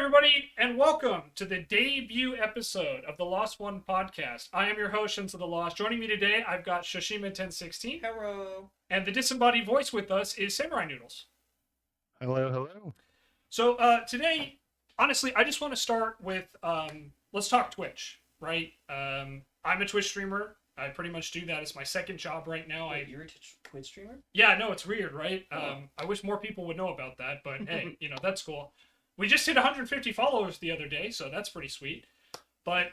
everybody, and welcome to the debut episode of the Lost One podcast. I am your host, Shenzo the Lost. Joining me today, I've got Shoshima 1016. Hello. And the disembodied voice with us is SamuraiNoodlez. Hello, hello. So today, honestly, I just want to start with, let's talk Twitch, right? I'm a Twitch streamer. I pretty much do that. It's my second job right now. Wait, you're a Twitch streamer? Yeah, no, it's weird, right? Oh. I wish more people would know about that, but hey, that's cool. We just hit 150 followers the other day, so that's pretty sweet. But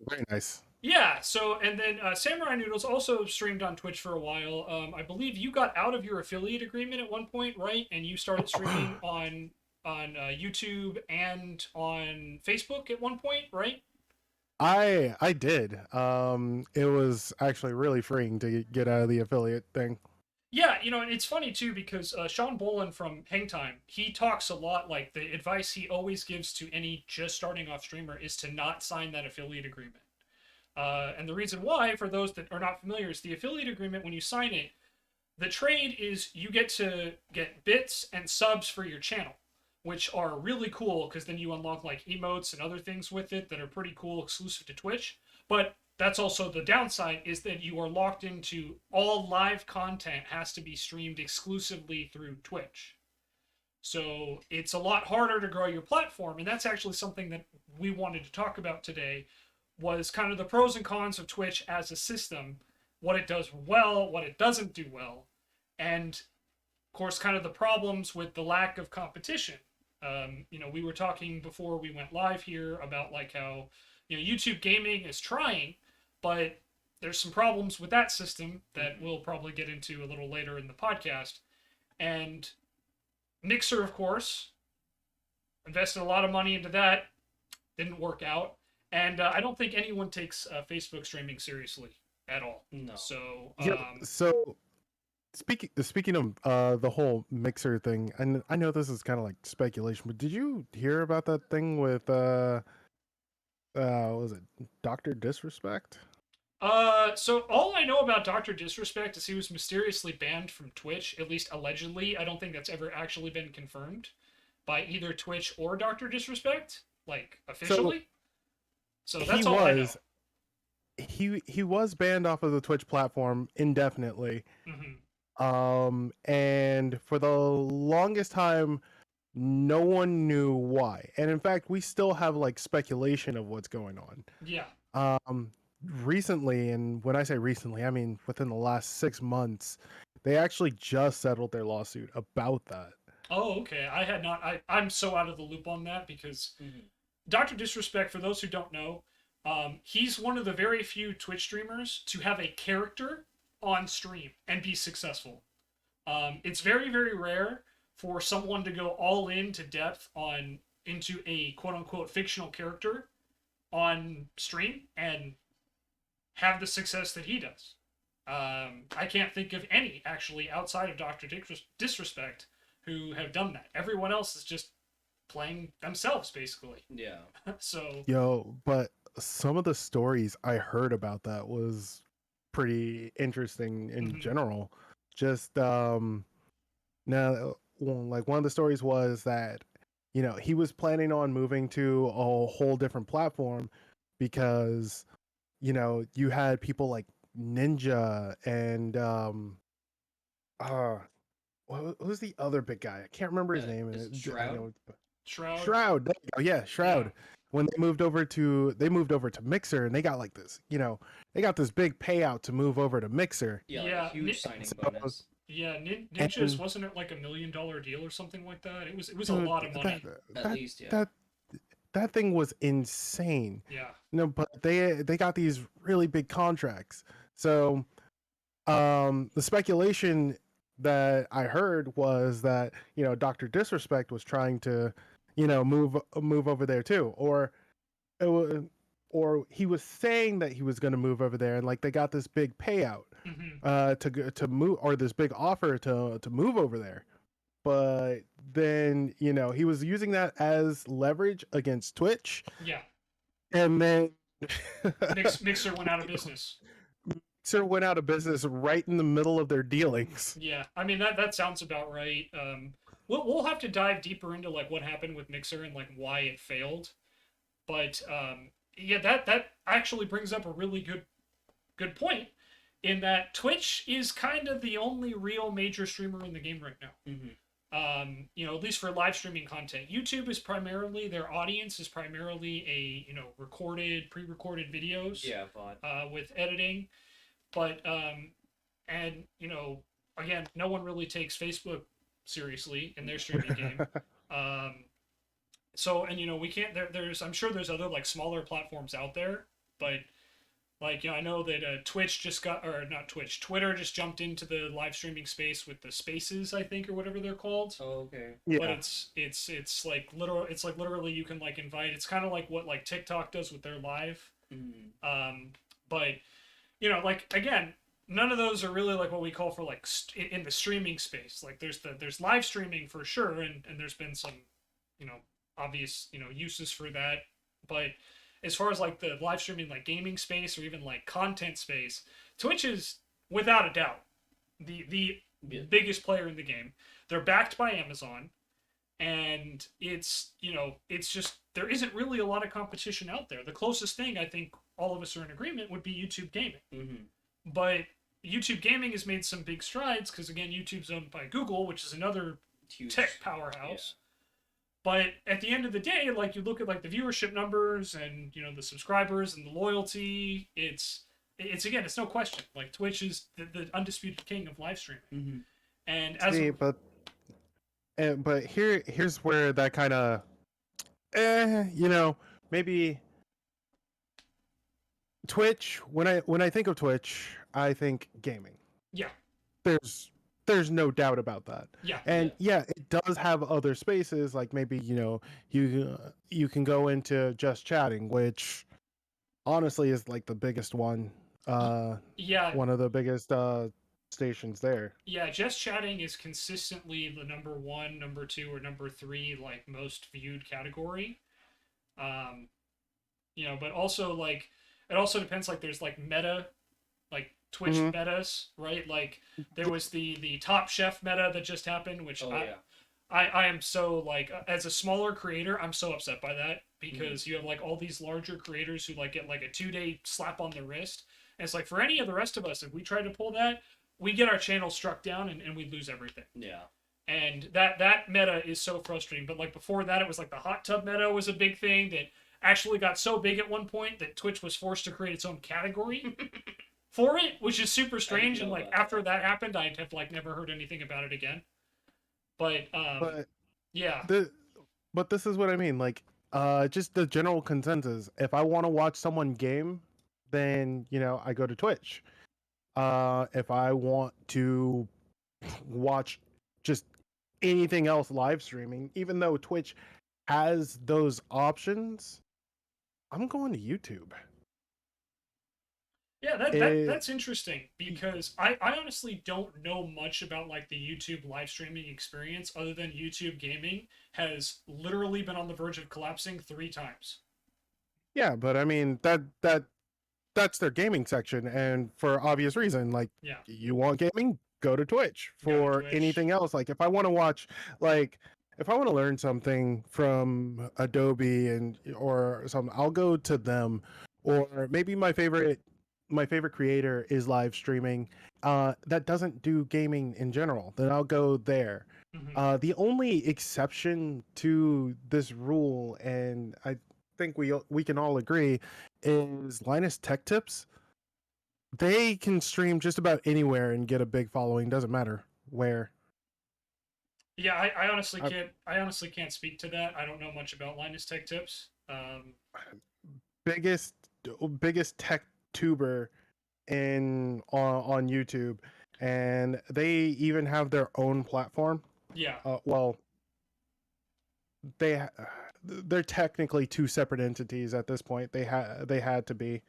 Very nice. yeah, so and then SamuraiNoodlez also streamed on Twitch for a while. I believe you got out of your affiliate agreement at one point, right? And you started streaming on YouTube and on Facebook at one point, right? I did. It was actually really freeing to get out of the affiliate thing. Yeah, and it's funny too because Sean Bolin from Hangtime, he talks a lot, like the advice he always gives to any just starting off streamer is to not sign that affiliate agreement. And the reason why, for those that are not familiar, is the affiliate agreement, when you sign it, the trade is you get to get bits and subs for your channel, which are really cool because then you unlock like emotes and other things with it that are pretty cool, exclusive to Twitch. But that's also the downside, is that you are locked into all live content has to be streamed exclusively through Twitch. So it's a lot harder to grow your platform, and that's actually something that we wanted to talk about today, was kind of the pros and cons of Twitch as a system, what it does well, what it doesn't do well, and of course kind of the problems with the lack of competition. We were talking before we went live here about like how YouTube gaming is trying, but there's some problems with that system that we'll probably get into a little later in the podcast. And Mixer, of course, invested a lot of money into that. Didn't work out. And I don't think anyone takes Facebook streaming seriously at all. No. So, So speaking of the whole Mixer thing, and I know this is kind of like speculation, but did you hear about that thing with what was it, Dr. Disrespect? So all I know about Dr. Disrespect is he was mysteriously banned from Twitch, at least allegedly. I don't think that's ever actually been confirmed by either Twitch or Dr. Disrespect, like officially. So that's all I know. He was banned off of the Twitch platform indefinitely. Mm-hmm. And for the longest time, no one knew why. And in fact, we still have like speculation of what's going on. Yeah. Recently, and when I say recently, I mean within the last 6 months, they actually just settled their lawsuit about that. Oh, okay. I had not. I'm so out of the loop on that because Dr. Disrespect, for those who don't know, he's one of the very few Twitch streamers to have a character on stream and be successful. It's very, very rare for someone to go all into depth into a quote-unquote fictional character on stream and have the success that he does. I can't think of any, actually, outside of Dr. Disrespect who have done that. Everyone else is just playing themselves, basically. Yeah. So... But some of the stories I heard about that was pretty interesting in general. Just, now, like one of the stories was that, he was planning on moving to a whole different platform because, you had people like Ninja and what was the other big guy? I can't remember his name. Shroud. Shroud. There you go. Yeah, Shroud. Yeah. When they moved over to Mixer, and they got like this, they got this big payout to move over to Mixer. Yeah, like a huge signing bonus. Yeah, Ninja's, wasn't it like $1 million deal or something like that? It was a lot of money. At least, yeah. That thing was insane. Yeah. But they got these really big contracts. So, the speculation that I heard was that Dr. Disrespect was trying to move over there too, or he was saying that he was going to move over there, and like they got this big payout to move, or this big offer to move over there. But then he was using that as leverage against Twitch. Yeah. And then Mixer went out of business. Mixer went out of business right in the middle of their dealings. Yeah, I mean that sounds about right. we'll have to dive deeper into like what happened with Mixer and like why it failed. But yeah, that actually brings up a really good point in that Twitch is kind of the only real major streamer in the game right now. Mm-hmm. At least for live streaming content. YouTube is primarily their audience is primarily a pre-recorded videos. Yeah, but with editing, but and again, no one really takes Facebook seriously in their streaming game. Um, so and we can't. There's I'm sure there's other like smaller platforms out there, but like I know that Twitch just got or not Twitch, Twitter just jumped into the live streaming space with the Spaces, I think, or whatever they're called. oh, okay. Yeah. But it's like literally you can like invite. It's kind of like what like TikTok does with their live. But like again, none of those are really like what we call for like in the streaming space. Like there's live streaming for sure, and there's been some obvious uses for that. But as far as like the live streaming like gaming space or even like content space, Twitch is without a doubt the biggest player in the game. They're backed by Amazon, and it's just there isn't really a lot of competition out there. The closest thing I think all of us are in agreement would be YouTube gaming. Mm-hmm. But YouTube gaming has made some big strides because again, YouTube's owned by Google, which is another Huge. tech powerhouse. Yeah. But at the end of the day, like you look at like the viewership numbers and the subscribers and the loyalty, it's again, it's no question. Like Twitch is the undisputed king of live streaming. Mm-hmm. And as but here's where that kind of maybe Twitch, when I think of Twitch, I think gaming. Yeah. There's no doubt about that. Yeah. And yeah, it does have other spaces, like maybe you can go into just chatting, which honestly is like the biggest one. Yeah. One of the biggest stations there. Yeah, just chatting is consistently the number 1, number 2, or number 3 like most viewed category. But also like it also depends. Like there's like meta, like Twitch metas, right? Like there was the Top Chef meta that just happened, which I am so like as a smaller creator, I'm so upset by that because you have like all these larger creators who like get like a 2-day slap on the wrist. And it's like for any of the rest of us, if we try to pull that, we get our channel struck down and we lose everything. Yeah. And that meta is so frustrating. But like before that, it was like the hot tub meta was a big thing that actually got so big at one point that Twitch was forced to create its own category for it, which is super strange. And like after that happened, I have like never heard anything about it again. But yeah. But this is what I mean. Like just the general consensus. If I want to watch someone game, then I go to Twitch. If I want to watch just anything else live streaming, even though Twitch has those options, I'm going to YouTube. Yeah, that's interesting because I honestly don't know much about like the YouTube live streaming experience other than YouTube gaming has literally been on the verge of collapsing 3 times. Yeah, but I mean that's their gaming section, and for obvious reason. Like, you want gaming, go to Twitch. For anything else, like if I want to watch, like if I want to learn something from Adobe or something, I'll go to them. Or maybe my favorite creator is live streaming that doesn't do gaming in general, then I'll go there. The only exception to this rule, and I think we can all agree, is Linus Tech Tips. They can stream just about anywhere and get a big following. Doesn't matter where. Yeah, I honestly can't. I honestly can't speak to that. I don't know much about Linus Tech Tips. Biggest tech tuber on YouTube, and they even have their own platform. Yeah. Well, they're technically 2 separate entities at this point. They had to be,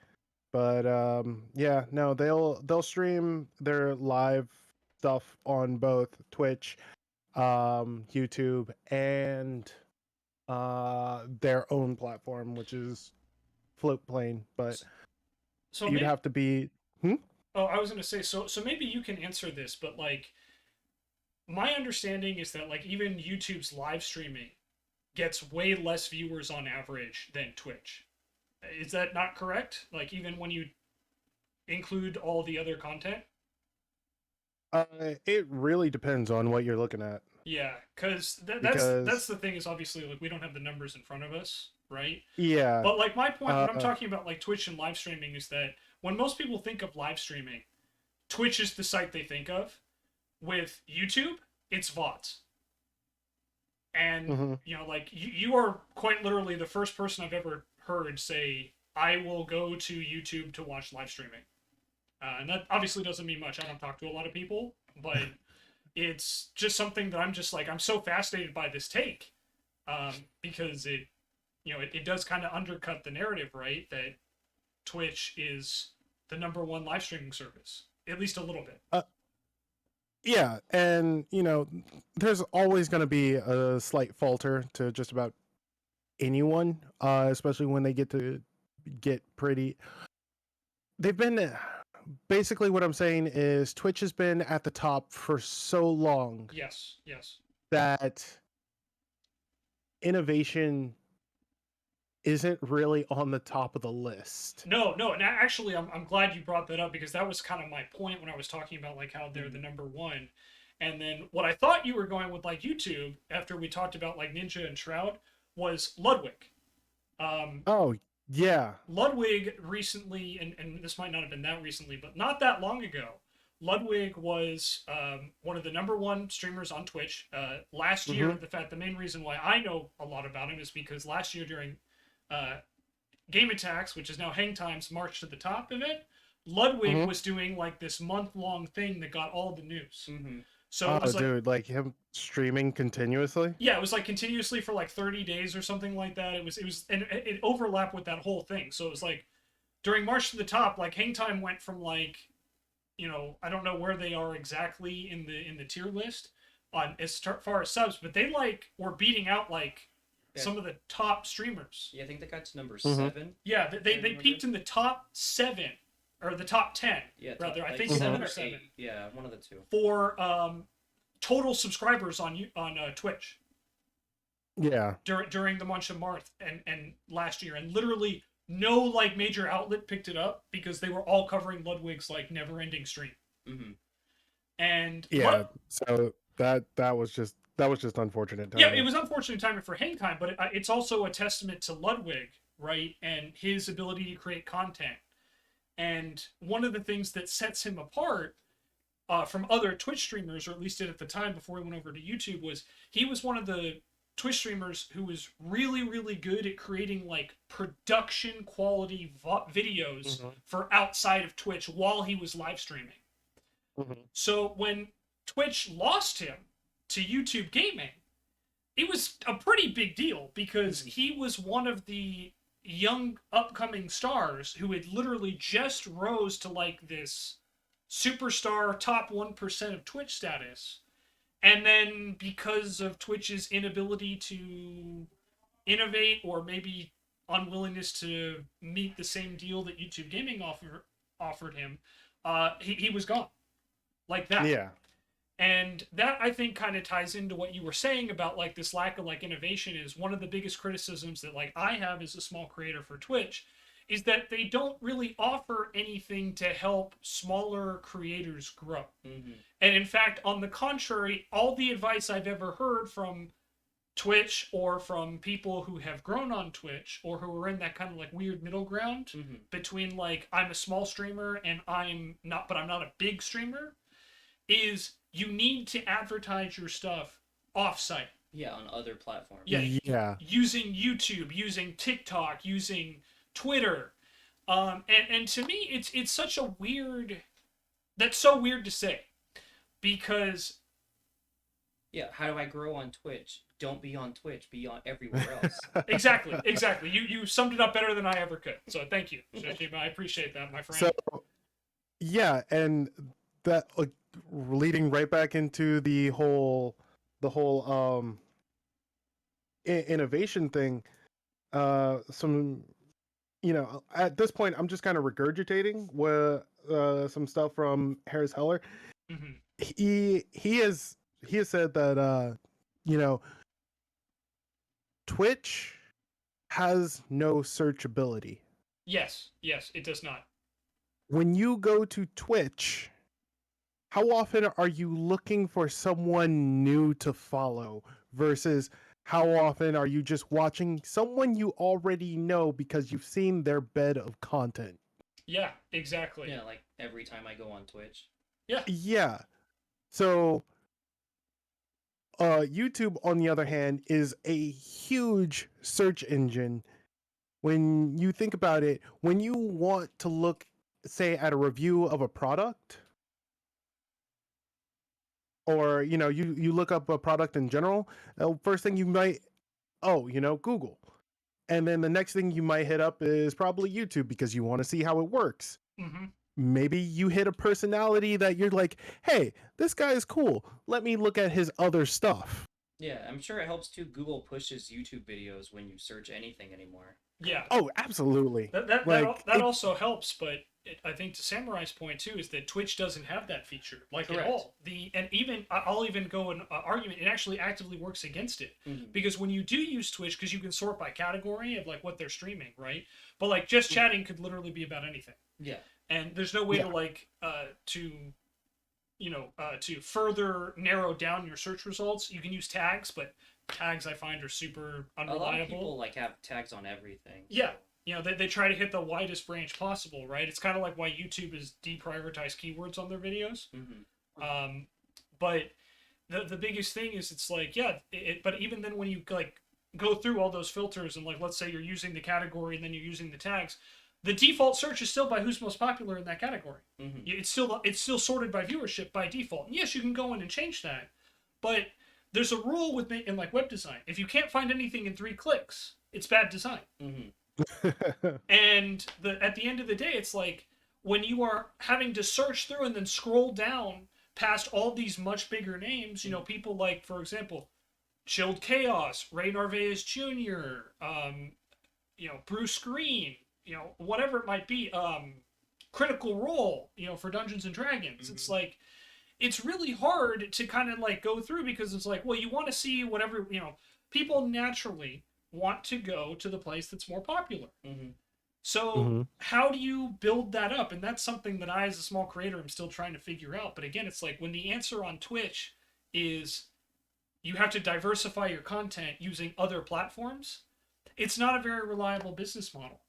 but yeah, no, they'll stream their live stuff on both Twitch, YouTube, and their own platform, which is Floatplane. But so you'd have to be. Oh, I was gonna say so maybe you can answer this, but like my understanding is that like even YouTube's live streaming gets way less viewers on average than Twitch. Is that not correct? Like even when you include all the other content? It really depends on what you're looking at. Yeah, because that's Because the thing is obviously like we don't have the numbers in front of us, right? yeah, But like my point when I'm uh, talking about like Twitch and live streaming is that when most people think of live streaming, Twitch is the site they think of. With YouTube, it's VODs. And hmm you know, like you are quite literally the first person I've ever heard say, "I will go to YouTube to watch live streaming." And that obviously doesn't mean much. I don't talk to a lot of people, but it's just something that I'm just like I'm so fascinated by this take because it does kind of undercut the narrative, right? That Twitch is the number one live streaming service, at least a little bit. yeah, and there's always going to be a slight falter to just about anyone, especially when they get pretty. They've been basically what I'm saying is Twitch has been at the top for so long Yes, yes. that innovation isn't really on the top of the list. No, no, and actually, I'm glad you brought that up because that was kind of my point when I was talking about like how they're the number one, and then what I thought you were going with like YouTube after we talked about like Ninja and Shroud was Ludwig. Oh, yeah. Ludwig recently, and this might not have been that recently, but not that long ago, Ludwig was one of the number one streamers on Twitch. Last year, the main reason why I know a lot about him is because last year during uh, Game Attacks, which is now Hang Time's March to the Top event, Ludwig was doing like this month-long thing that got all the news. So it was like, dude, like him streaming continuously? yeah, it was like continuously for like 30 days or something like that. It was and it overlapped with that whole thing. So it was like during March to the Top, like Hang Time went from like, I don't know where they are exactly in the tier list on as far as subs, but they like were beating out like some of the top streamers. Yeah, I think they got to number 7. Yeah, they peaked in the top 7 or the top 10. Yeah, rather, like I think 7 or or 7. 8. Yeah, one of the two. For total subscribers on Twitch. Yeah. During the month of March and last year, and literally no like major outlet picked it up because they were all covering Ludwig's like never-ending stream. And yeah, so that was just unfortunate timing. Yeah, it was unfortunate timing for Hang Time, but it's also a testament to Ludwig, right, and his ability to create content. And one of the things that sets him apart from other Twitch streamers, or at least did at the time before he went over to YouTube, was he was one of the Twitch streamers who was really, really good at creating like production quality videos for outside of Twitch while he was live streaming. So when Twitch lost him to YouTube Gaming, it was a pretty big deal because he was one of the young upcoming stars who had literally just rose to like this superstar top 1% of Twitch status. And then because of Twitch's inability to innovate or maybe unwillingness to meet the same deal that YouTube Gaming offered him, he was gone. Like that. Yeah. And that I think kind of ties into what you were saying about like this lack of like innovation. Is one of the biggest criticisms that like I have as a small creator for Twitch is that they don't really offer anything to help smaller creators grow. And in fact, on the contrary, all the advice I've ever heard from Twitch or from people who have grown on Twitch or who are in that kind of like weird middle ground between like I'm a small streamer and I'm not a big streamer, is you need to advertise your stuff off-site. Yeah, on other platforms. Yeah. Using YouTube, using TikTok, using Twitter. And to me, it's such a weird... That's so weird to say. Because... Yeah, how do I grow on Twitch? Don't be on Twitch, be on everywhere else. Exactly. You summed it up better than I ever could. So thank you, Shoshima. I appreciate that, my friend. So, yeah, and that... leading right back into the whole innovation thing, some at this point I'm just kind of regurgitating with some stuff from Harris Heller. He has he has said that you know, Twitch has no searchability. Yes, it does not. When you go to Twitch, how often are you looking for someone new to follow versus how often are you just watching someone you already know because you've seen their bed of content? Yeah, exactly. Yeah, like every time I go on Twitch. Yeah. Yeah. So YouTube, on the other hand, is a huge search engine. When you think about it, when you want to look, say, at a review of a product, or you look up a product in general, first thing you might, Google, and then the next thing you might hit up is probably YouTube because you want to see how it works. Mm-hmm. Maybe you hit a personality that you're like, hey, this guy is cool, let me look at his other stuff. Yeah, I'm sure it helps too. Google pushes YouTube videos when you search anything anymore. Yeah. Oh, absolutely. That also helps, but I think to Samurai's point too is that Twitch doesn't have that feature at all. I'll even go an argument. It actually actively works against it because when you do use Twitch, because you can sort by category of like what they're streaming, right? But like just chatting could literally be about anything. Yeah. And there's no way to further narrow down your search results. You can use tags, but tags I find are super unreliable. A lot of people like have tags on everything. Yeah. They try to hit the widest range possible, right? It's kind of like why YouTube is deprioritized keywords on their videos. But the biggest thing is it's like, but even then when you like go through all those filters and like, let's say you're using the category and then you're using the tags, the default search is still by who's most popular in that category. It's still sorted by viewership by default. And yes, you can go in and change that, but there's a rule in like web design. If you can't find anything in 3 clicks, it's bad design. And at the end of the day, it's like when you are having to search through and then scroll down past all these much bigger names, people like, for example, Chilled Chaos, Ray Narvaez Jr., Bruce Green, whatever it might be, Critical Role, for Dungeons and Dragons. It's like, it's really hard to kind of like go through because it's like, well, you want to see whatever, people naturally want to go to the place that's more popular. So how do you build that up? And that's something that I, as a small creator, am still trying to figure out. But again, it's like when the answer on Twitch is you have to diversify your content using other platforms, it's not a very reliable business model.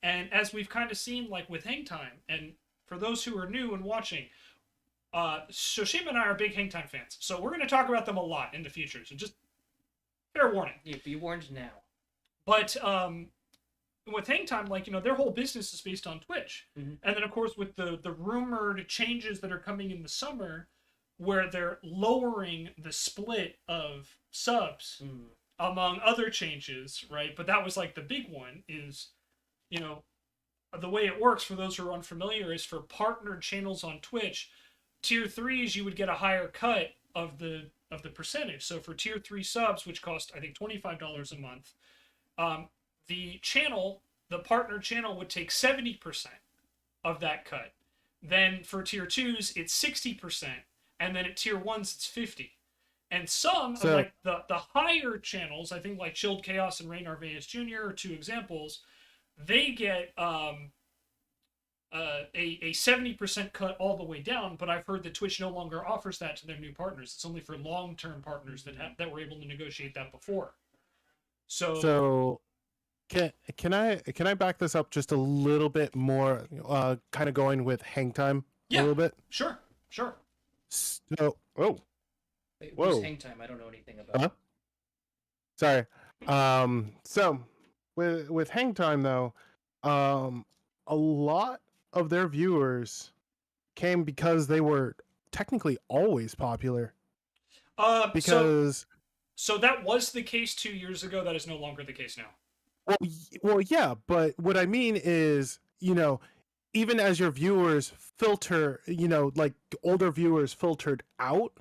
And as we've kind of seen, like with Hang Time, and for those who are new and watching, Shoshima and I are big Hang Time fans. So we're going to talk about them a lot in the future. So just fair warning. Yeah, be warned now. But with Hang Time, like, their whole business is based on Twitch. And then, of course, with the rumored changes that are coming in the summer, where they're lowering the split of subs, among other changes, right? But that was like the big one is, the way it works, for those who are unfamiliar, is for partnered channels on Twitch, tier 3s, you would get a higher cut of the percentage. So for tier 3 subs, which cost, I think, $25 a month, the partner channel would take 70% of that cut. Then for tier 2s, it's 60%. And then at tier 1s, it's 50%. And some of like the higher channels, I think like Chilled Chaos and Ray Narvaez Jr. are 2 examples, they get a 70% cut all the way down, but I've heard that Twitch no longer offers that to their new partners. It's only for long-term partners that were able to negotiate that before. So can I back this up just a little bit more, kind of going with Hang Time a little bit? Sure. So, Wait, who's Hang Time? I don't know anything about it. Sorry. So with Hang Time though, a lot of their viewers came because they were technically always popular. Because so that was the case 2 years ago. That is no longer the case now. Well, yeah, but what I mean is, even as your viewers filter, like older viewers filtered out,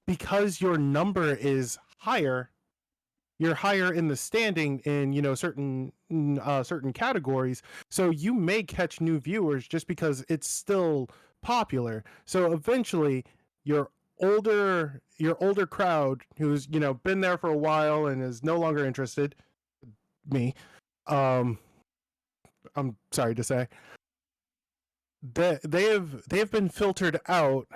because your number is higher, you're higher in the standing in, certain categories. So you may catch new viewers just because it's still popular. So eventually your older crowd who's been there for a while and is no longer interested, me, um I'm sorry to say, that they have been filtered out.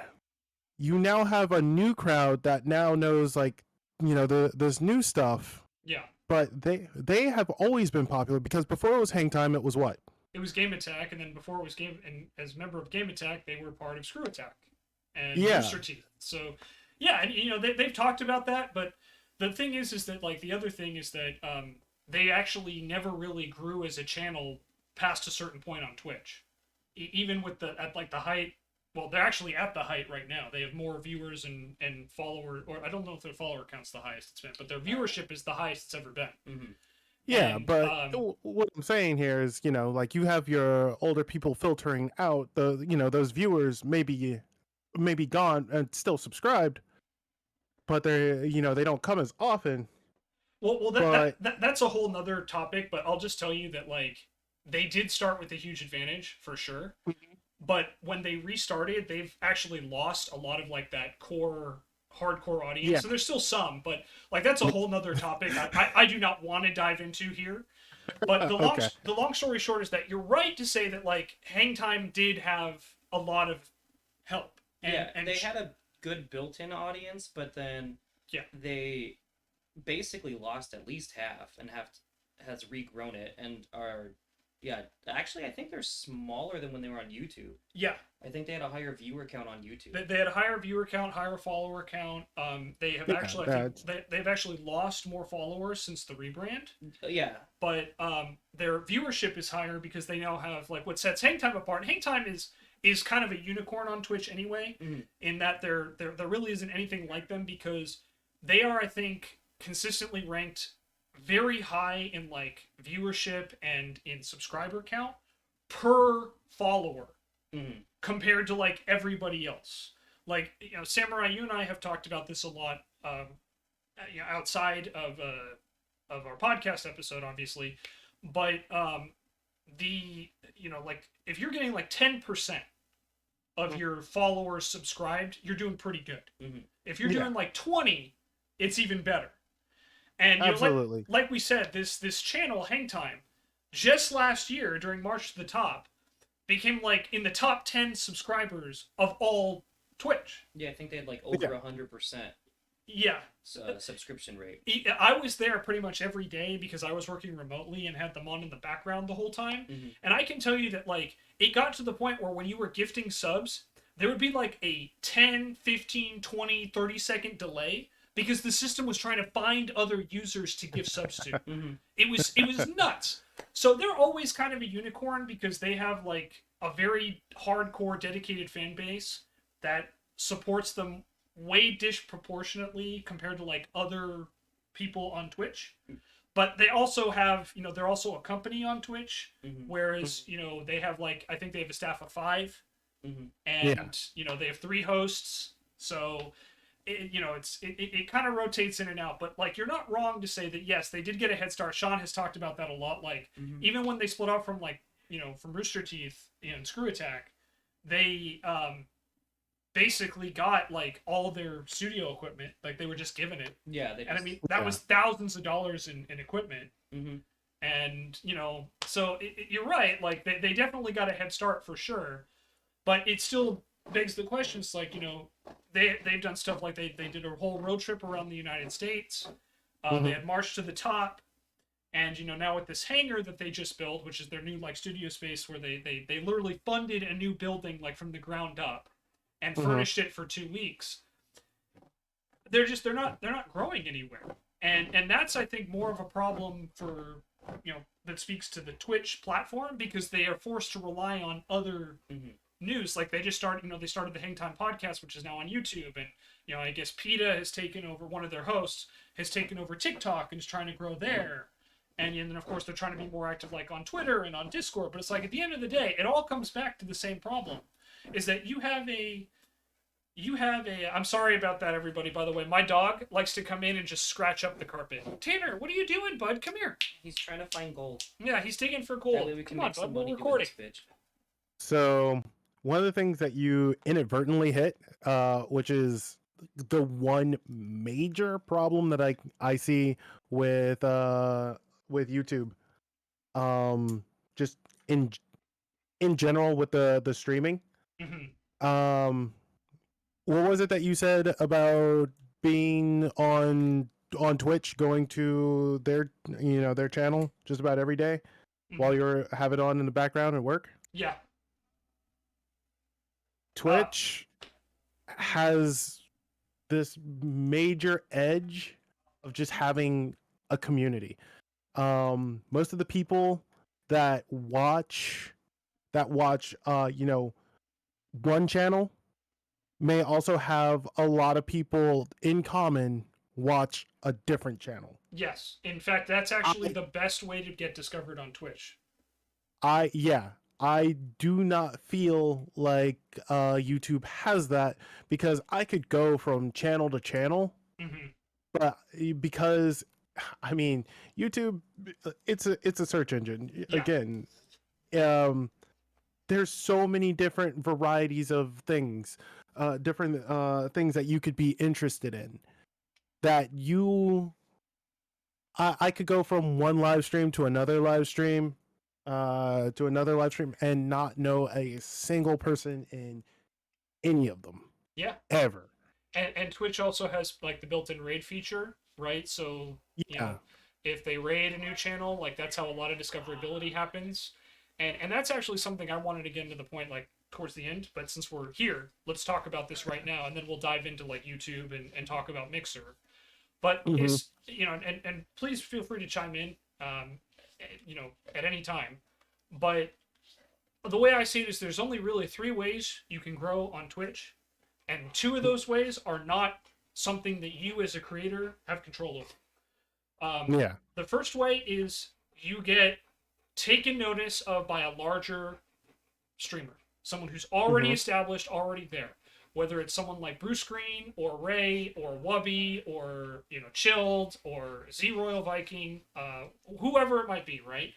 You now have a new crowd that now knows, like, this new stuff, Yeah. but they have always been popular because before it was Hang Time, it was what? It was Game Attack, and then before it was and as a member of Game Attack, they were part of Screw Attack and Yeah. Rooster Teeth. So, yeah, and they've talked about that, but the thing is that like the other thing is that they actually never really grew as a channel past a certain point on Twitch, even with at like the height. Well, they're actually at the height right now. They have more viewers and follower, or I don't know if their follower count's the highest it's been, but their viewership is the highest it's ever been. Mm-hmm. Yeah, And, but what I'm saying here is, like, you have your older people filtering out those viewers maybe gone and still subscribed, but they don't come as often. Well, that's a whole nother topic, but I'll just tell you that, like, they did start with a huge advantage for sure, but when they restarted, they've actually lost a lot of like that core hardcore audience. Yeah. So there's still some, but like that's a whole nother topic I do not want to dive into here. But the long story short is that you're right to say that like Hang Time did have a lot of help. And they had a good built-in audience, but then they basically lost at least half and has regrown it and are actually I think they're smaller than when they were on YouTube. Yeah. I think they had a higher viewer count on YouTube. They had a higher viewer count, higher follower count. They have actually I think they've actually lost more followers since the rebrand. Yeah. But their viewership is higher because they now have like what sets Hang Time apart. Hang Time is kind of a unicorn on Twitch anyway, in that there really isn't anything like them because they are, I think, consistently ranked very high in like viewership and in subscriber count per follower compared to like everybody else. Like, Samurai, you and I have talked about this a lot outside of our podcast episode, obviously, but like if you're getting like 10% of your followers subscribed, you're doing pretty good. If you're doing like 20, it's even better. And absolutely, like we said, this channel Hang Time just last year during March to the Top became like in the top 10 subscribers of all Twitch. Yeah, I think they had like over 100%. Yeah. Subscription rate. I was there pretty much every day because I was working remotely and had them on in the background the whole time. And I can tell you that like it got to the point where when you were gifting subs, there would be like a 10, 15, 20, 30-second delay because the system was trying to find other users to give subs to. It was nuts. So they're always kind of a unicorn because they have like a very hardcore dedicated fan base that supports them way disproportionately compared to like other people on Twitch. But they also have, they're also a company on Twitch, whereas, they have like, I think they have a staff of 5 and, they have 3 hosts. So it kind of rotates in and out, but like you're not wrong to say that yes, they did get a head start. Sean has talked about that a lot. Like even when they split off from like from Rooster Teeth and Screw Attack, they basically got like all their studio equipment. Like they were just given it. Yeah, and I mean that was thousands of dollars in equipment. And so you're right. Like they definitely got a head start for sure, but it still begs the question. It's like they've done stuff like they did a whole road trip around the United States. They had March to the Top, and now with this hangar that they just built, which is their new like studio space, where they literally funded a new building like from the ground up and furnished it for 2 weeks. They're not growing anywhere, and that's I think more of a problem for that speaks to the Twitch platform because they are forced to rely on other news. Like they just started, they started the Hang Time podcast, which is now on YouTube, and I guess PETA has taken over, one of their hosts has taken over TikTok and is trying to grow there, and then of course they're trying to be more active like on Twitter and on Discord. But it's like at the end of the day, it all comes back to the same problem, is that you have a I'm sorry about that, everybody, by the way. My dog likes to come in and just scratch up the carpet. Tanner, what are you doing, bud? Come here. He's trying to find gold. Yeah, he's digging for gold. Come on, bud, we're recording. So one of the things that you inadvertently hit, which is the one major problem that I see with YouTube, just in general with the streaming. Um, what was it that you said about being on Twitch, going to their their channel just about every day while you're have it on in the background at work? Yeah. Twitch has this major edge of just having a community. Most of the people that watch one channel may also have a lot of people in common watch a different channel. Yes. In fact, that's actually the best way to get discovered on Twitch. I do not feel like YouTube has that, because I could go from channel to channel, but because I mean YouTube, it's a search engine again. There's so many different varieties of things, different things that you could be interested in, that I could go from one live stream to another live stream, and not know a single person in any of them. Yeah. Ever. And Twitch also has like the built-in raid feature, right? So you know, if they raid a new channel, like that's how a lot of discoverability happens. And that's actually something I wanted to get into the point like towards the end, but since we're here, let's talk about this right now, and then we'll dive into like YouTube and talk about Mixer. But it's, you know, and please feel free to chime in, you know, at any time. But the way I see it is there's only really 3 ways you can grow on Twitch, and 2 of those ways are not something that you as a creator have control over. The first way is you get taken notice of by a larger streamer, someone who's already established, already there. Whether it's someone like Bruce Green or Ray or Wubby or, you know, Chilled or Z Royal Viking, whoever it might be, right?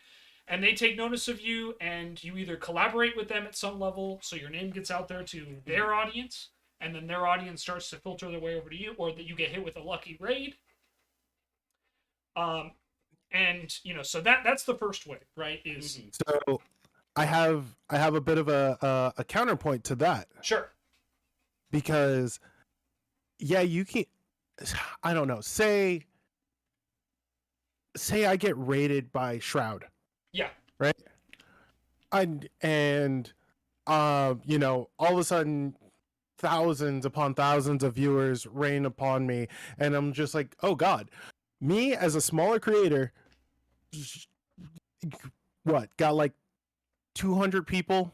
And they take notice of you, and you either collaborate with them at some level so your name gets out there to their audience, and then their audience starts to filter their way over to you, or that you get hit with a lucky raid. And you know, so that's the first way, right? Is so I have a bit of a counterpoint to that. Sure. Because you can, I don't know, say I get raided by Shroud. Yeah. Right? And you know, all of a sudden thousands upon thousands of viewers rain upon me, and I'm just like, oh god. Me as a smaller creator, got like 200 people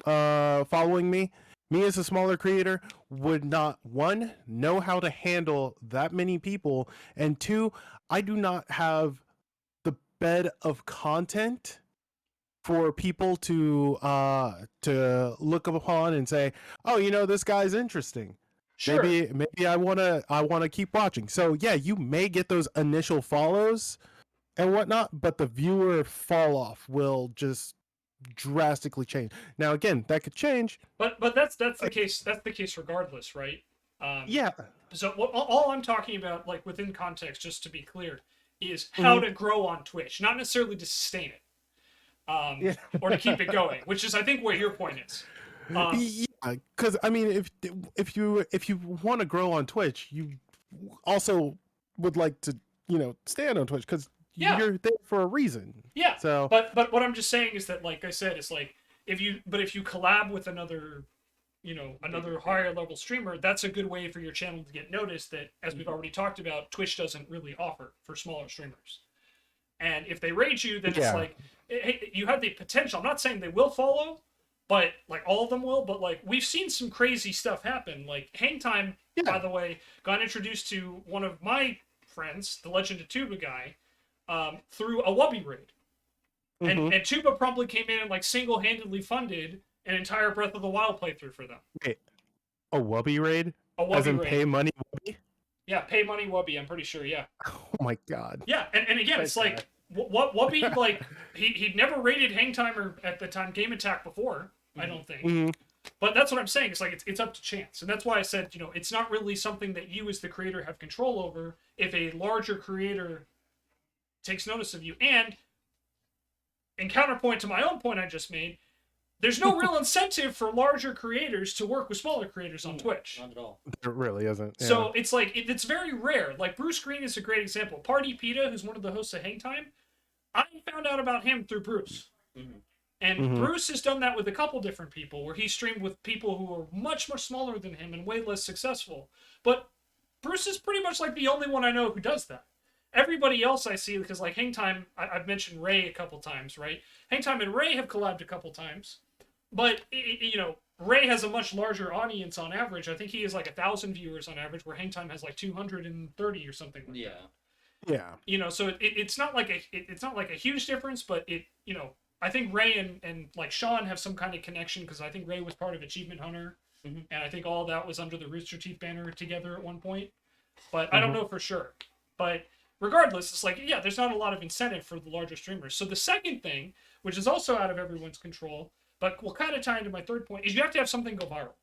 following me. Me as a smaller creator would not, 1, know how to handle that many people, and 2, I do not have the bed of content for people to look upon and say, oh, you know, this guy's interesting. Sure. Maybe I wanna keep watching. So yeah, you may get those initial follows and whatnot, but the viewer fall off will just drastically change. Now again, that could change, but that's the case. That's the case regardless, right? Yeah. So all I'm talking about, like within context, just to be clear, is how to grow on Twitch, not necessarily to sustain it, or to keep it going, which is I think where your point is. Yeah, because I mean, if you want to grow on Twitch, you also would like to, you know, stand on Twitch because you're there for a reason. Yeah. So, but what I'm just saying is that, like I said, it's like if you collab with another, you know, another higher level streamer, that's a good way for your channel to get noticed. That, as we've already talked about, Twitch doesn't really offer for smaller streamers. And if they raid you, then it's like, hey, you have the potential. I'm not saying they will follow, but like all of them will. But like we've seen some crazy stuff happen. Like Hangtime, by the way, got introduced to one of my friends, the Legend of Tuba guy, through a Wubby raid. And Tuba promptly came in and like single-handedly funded an entire Breath of the Wild playthrough for them. Wait, a Wubby raid? A Wubby As in raid. pay money Wubby? Yeah, pay money Wubby, I'm pretty sure, yeah. Oh my god. Yeah, and again, it's like, what Wubby, like, he'd never raided Hangtimer at the time Game Attack before, I don't think. But that's what I'm saying. It's like it's up to chance, and that's why I said it's not really something that you as the creator have control over. If a larger creator takes notice of you, and in counterpoint to my own point I just made, there's no real incentive for larger creators to work with smaller creators on Twitch. Not at all. There really isn't. Yeah. So it's like it's very rare. Like Bruce Green is a great example. Party Peta, who's one of the hosts of Hang Time, I found out about him through Bruce. Mm-hmm. And Bruce has done that with a couple different people, where he streamed with people who are much, much smaller than him and way less successful. But Bruce is pretty much like the only one I know who does that. Everybody else I see, because like Hang Time, I've mentioned Ray a couple times, right? Hang Time and Ray have collabed a couple times. But, Ray has a much larger audience on average. I think he has like 1,000 viewers on average, where Hang Time has like 230 or something like that. Yeah. So it's not like a huge difference, but I think Ray and like Sean have some kind of connection, because I think Ray was part of Achievement Hunter, and I think all that was under the Rooster Teeth banner together at one point. But I don't know for sure. But regardless, it's like, yeah, there's not a lot of incentive for the larger streamers. So the second thing, which is also out of everyone's control, but will kind of tie into my third point, is you have to have something go viral,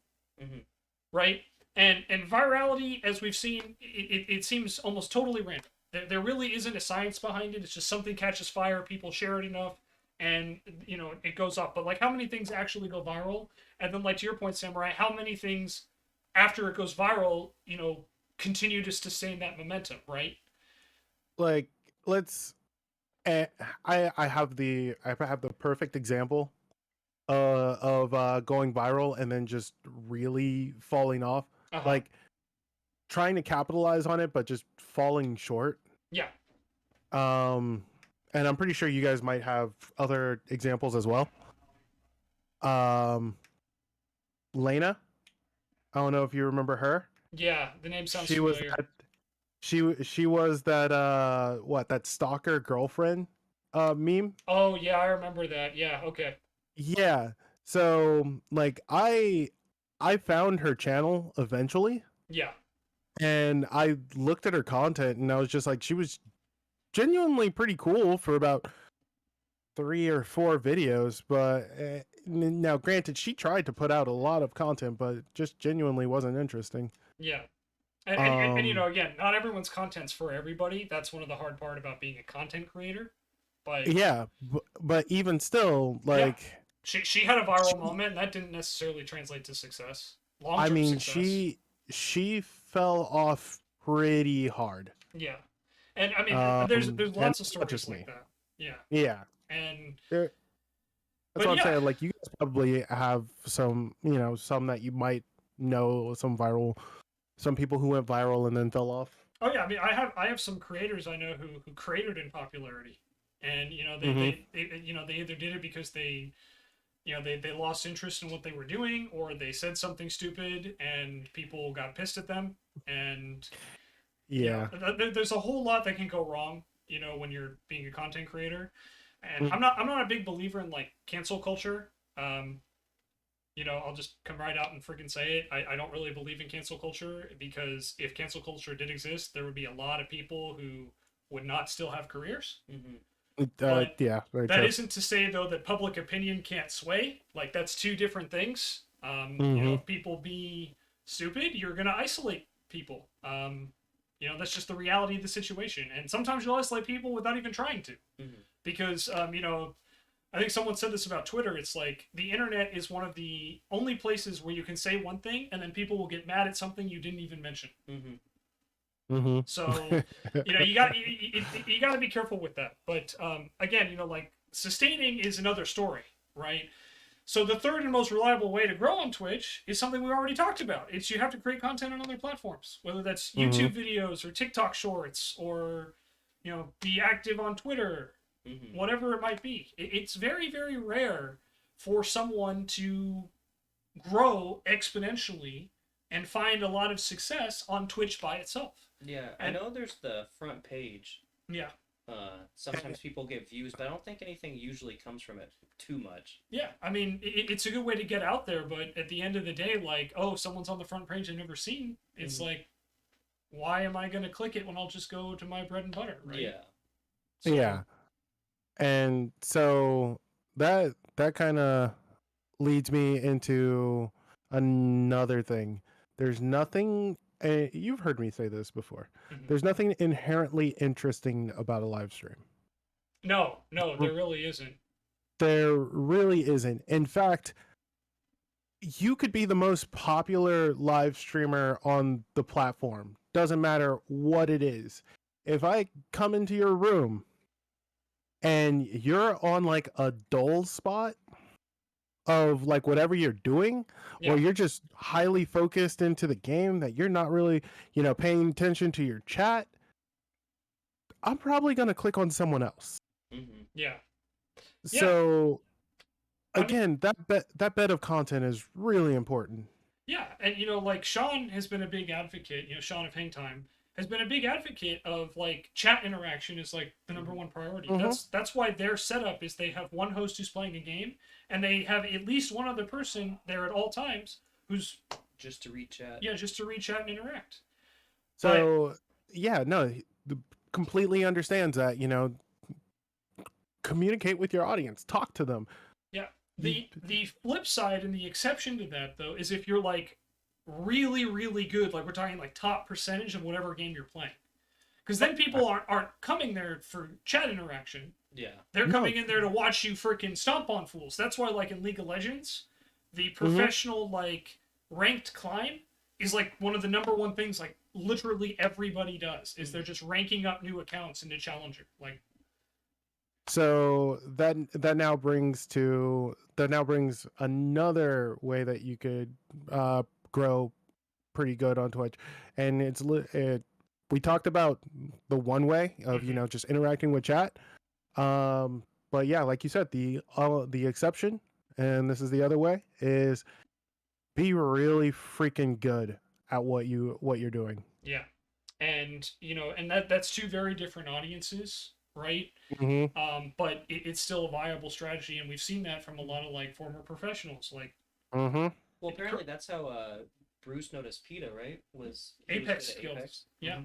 right? And virality, as we've seen, it seems almost totally random. There really isn't a science behind it. It's just something catches fire, people share it enough, and it goes up. But like, how many things actually go viral? And then, like, to your point, Samurai, how many things after it goes viral, continue to sustain that momentum, right? Like, let's. I have the perfect example of going viral and then just really falling off. Like, trying to capitalize on it, but just falling short. Yeah. And I'm pretty sure you guys might have other examples as well. Lena, I don't know if you remember her. Yeah, the name sounds familiar. She was that that stalker girlfriend meme. Oh yeah, I remember that. Yeah, okay. Yeah. So like I found her channel eventually. Yeah. And I looked at her content and I was just like, she was genuinely pretty cool for about 3 or 4 videos, but now granted she tried to put out a lot of content, but just genuinely wasn't interesting. Yeah. And again, not everyone's content's for everybody. That's one of the hard part about being a content creator. But yeah, but even still, like, she had a viral moment, and that didn't necessarily translate to success. Long-term success. she fell off pretty hard. Yeah, and I mean, there's lots of stories like that. Yeah. Yeah. And that's what I'm saying. Like, you guys probably have some, some that you might know, some people who went viral and then fell off. Oh yeah, I mean, I have some creators I know who created in popularity, and they either did it because they lost interest in what they were doing, or they said something stupid and people got pissed at them, and there's a whole lot that can go wrong, when you're being a content creator, and I'm not a big believer in like cancel culture. I'll just come right out and freaking say it. I don't really believe in cancel culture, because if cancel culture did exist, there would be a lot of people who would not still have careers. That isn't to say, though, that public opinion can't sway. Like, that's two different things. If people be stupid, you're going to isolate people. That's just the reality of the situation. And sometimes you'll isolate people without even trying to. Because, I think someone said this about Twitter. It's like the internet is one of the only places where you can say one thing and then people will get mad at something you didn't even mention. So, you got to be careful with that. But again, like, sustaining is another story, right? So the third and most reliable way to grow on Twitch is something we already talked about. It's you have to create content on other platforms, whether that's YouTube videos or TikTok shorts, or be active on Twitter. Whatever it might be. It's very, very rare for someone to grow exponentially and find a lot of success on Twitch by itself. Yeah, I know there's the front page. Yeah. Sometimes people get views, but I don't think anything usually comes from it too much. Yeah, I mean, it's a good way to get out there, but at the end of the day, like, oh, someone's on the front page I've never seen. It's like, why am I going to click it when I'll just go to my bread and butter, right? Yeah. So, yeah. And so that kind of leads me into another thing. There's nothing. You've heard me say this before. Mm-hmm. There's nothing inherently interesting about a live stream. No, there really isn't. There really isn't. In fact, you could be the most popular live streamer on the platform. Doesn't matter what it is. If I come into your room and you're on like a dull spot of like whatever you're doing, or you're just highly focused into the game that you're not really, paying attention to your chat, I'm probably going to click on someone else. Mm-hmm. Yeah. So again, that bed of content is really important. Yeah, and like Sean has been a big advocate. Sean of Hangtime has been a big advocate of like chat interaction is like the number one priority. Mm-hmm. That's why their setup is they have one host who's playing a game, and they have at least one other person there at all times who's just to read chat. Yeah, just to read chat and interact. So completely understands that. Communicate with your audience, talk to them. Yeah. The flip side and the exception to that though is if you're like really really good, like we're talking like top percentage of whatever game you're playing, because then people aren't coming there for chat interaction. Yeah, they're coming in there to watch you freaking stomp on fools. That's why like in League of Legends, the professional like ranked climb is like one of the number one things like literally everybody does is they're just ranking up new accounts into Challenger. Like, so that now brings another way that you could grow pretty good on Twitch, and we talked about the one way of just interacting with chat, but yeah, like you said, the exception, and this is the other way, is be really freaking good at what you're doing. Yeah, and and that's two very different audiences, right? Mm-hmm. But it's still a viable strategy, and we've seen that from a lot of like former professionals. Like, well, apparently that's how Bruce noticed PETA, right? Was Apex skills? Apex? Yeah. Mm-hmm.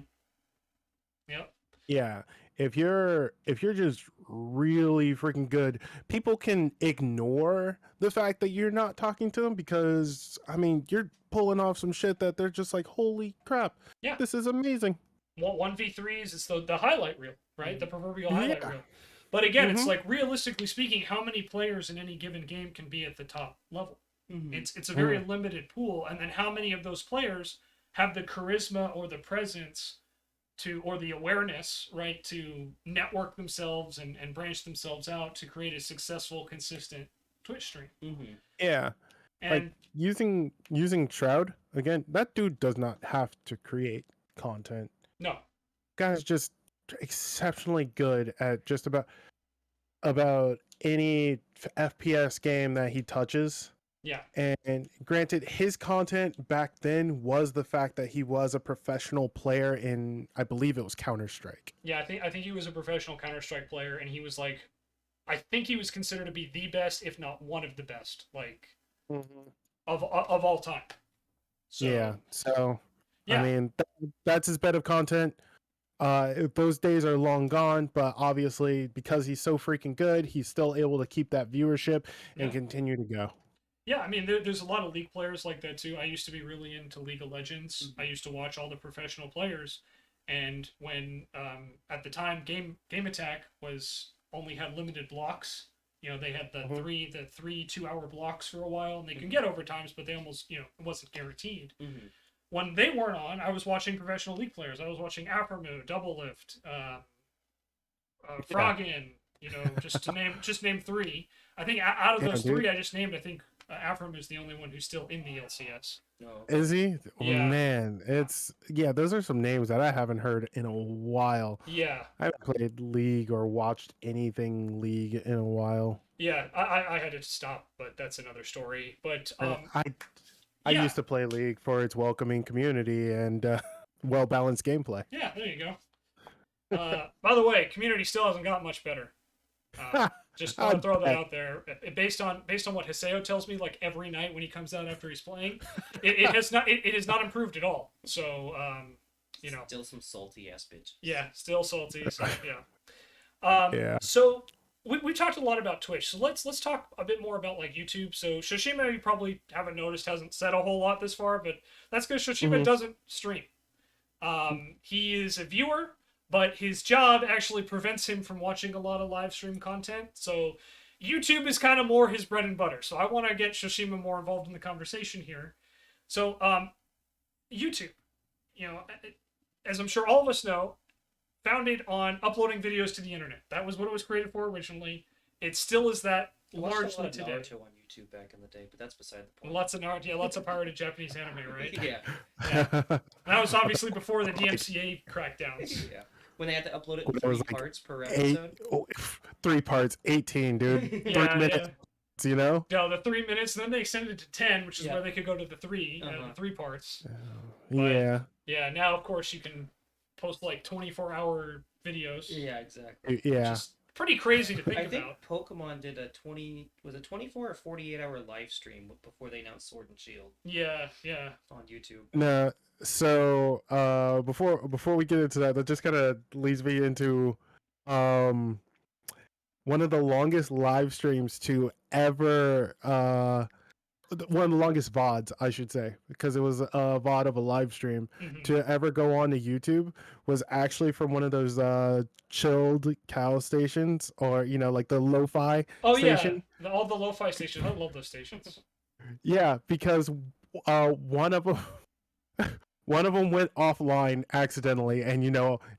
Yep. Yeah. If you're just really freaking good, people can ignore the fact that you're not talking to them because you're pulling off some shit that they're just like, holy crap, yeah, this is amazing. Well, 1v3s is the highlight reel, right? The proverbial highlight reel. But again, it's like realistically speaking, how many players in any given game can be at the top level? It's a very limited pool, and then how many of those players have the charisma or the presence or the awareness, right, to network themselves and branch themselves out to create a successful, consistent Twitch stream. Yeah. And like using Shroud, again, that dude does not have to create content. No. Guy's just exceptionally good at just about any FPS game that he touches. Yeah. And granted, his content back then was the fact that he was a professional player in, I believe it was Counter-Strike. Yeah, I think he was a professional Counter-Strike player, and he was like, I think he was considered to be the best, if not one of the best, like of all time. So, yeah. That's his bed of content. Those days are long gone, but obviously because he's so freaking good, he's still able to keep that viewership and continue to go. Yeah, there's a lot of League players like that too. I used to be really into League of Legends. I used to watch all the professional players, and when at the time Game Attack only had limited blocks. They had the three 2-hour blocks for a while, and they can get overtimes, but they almost it wasn't guaranteed. When they weren't on, I was watching professional League players. I was watching Aphromoo, Double Lift, Frogin. Just name three. I think out of those three I just named, I think Aphromoo is the only one who's still in the LCS. No. Is he? Yeah. Oh, man, those are some names that I haven't heard in a while. Yeah. I haven't played League or watched anything League in a while. Yeah, I had to stop, but that's another story. But I used to play League for its welcoming community and well-balanced gameplay. Yeah, there you go. By the way, community still hasn't got much better. Just want to throw that out there. Based on what Hiseo tells me, like every night when he comes out after he's playing, it has not improved at all. So still some salty ass bitches. Yeah, still salty. So, yeah. So we talked a lot about Twitch, so let's talk a bit more about like YouTube. So Shoshima, you probably haven't noticed, hasn't said a whole lot this far, but that's because Shoshima doesn't stream. He is a viewer, but his job actually prevents him from watching a lot of live stream content. So YouTube is kind of more his bread and butter. So I want to get Shoshima more involved in the conversation here. So YouTube, you know, as I'm sure all of us know, founded on uploading videos to the internet. That was what it was created for originally. It still is that largely today. Naruto on YouTube back in the day, but that's beside the point. Lots of Naruto, lots of pirated Japanese anime, right? Yeah. That was obviously before the DMCA crackdowns. Yeah. When they had to upload it in 3 parts per episode. 3 parts, 18, dude. 3 minutes. Yeah. You know? Yeah, the 3 minutes, and then they extended it to 10, which is where they could go to the 3, the 3 parts. Yeah. Yeah, now of course you can post like 24-hour videos. Yeah, exactly. Yeah. Which is pretty crazy to think about. I think Pokemon did a 24 or 48-hour live stream before they announced Sword and Shield. Yeah. On YouTube. No, so before we get into that just kind of leads me into one of the longest live streams to ever one of the longest VODs, I should say, because it was a VOD of a live stream to ever go on to YouTube, was actually from one of those chilled cow stations, or like the lo-fi station. Yeah, all the lo-fi stations. I love those stations. Yeah, because one of them went offline accidentally, and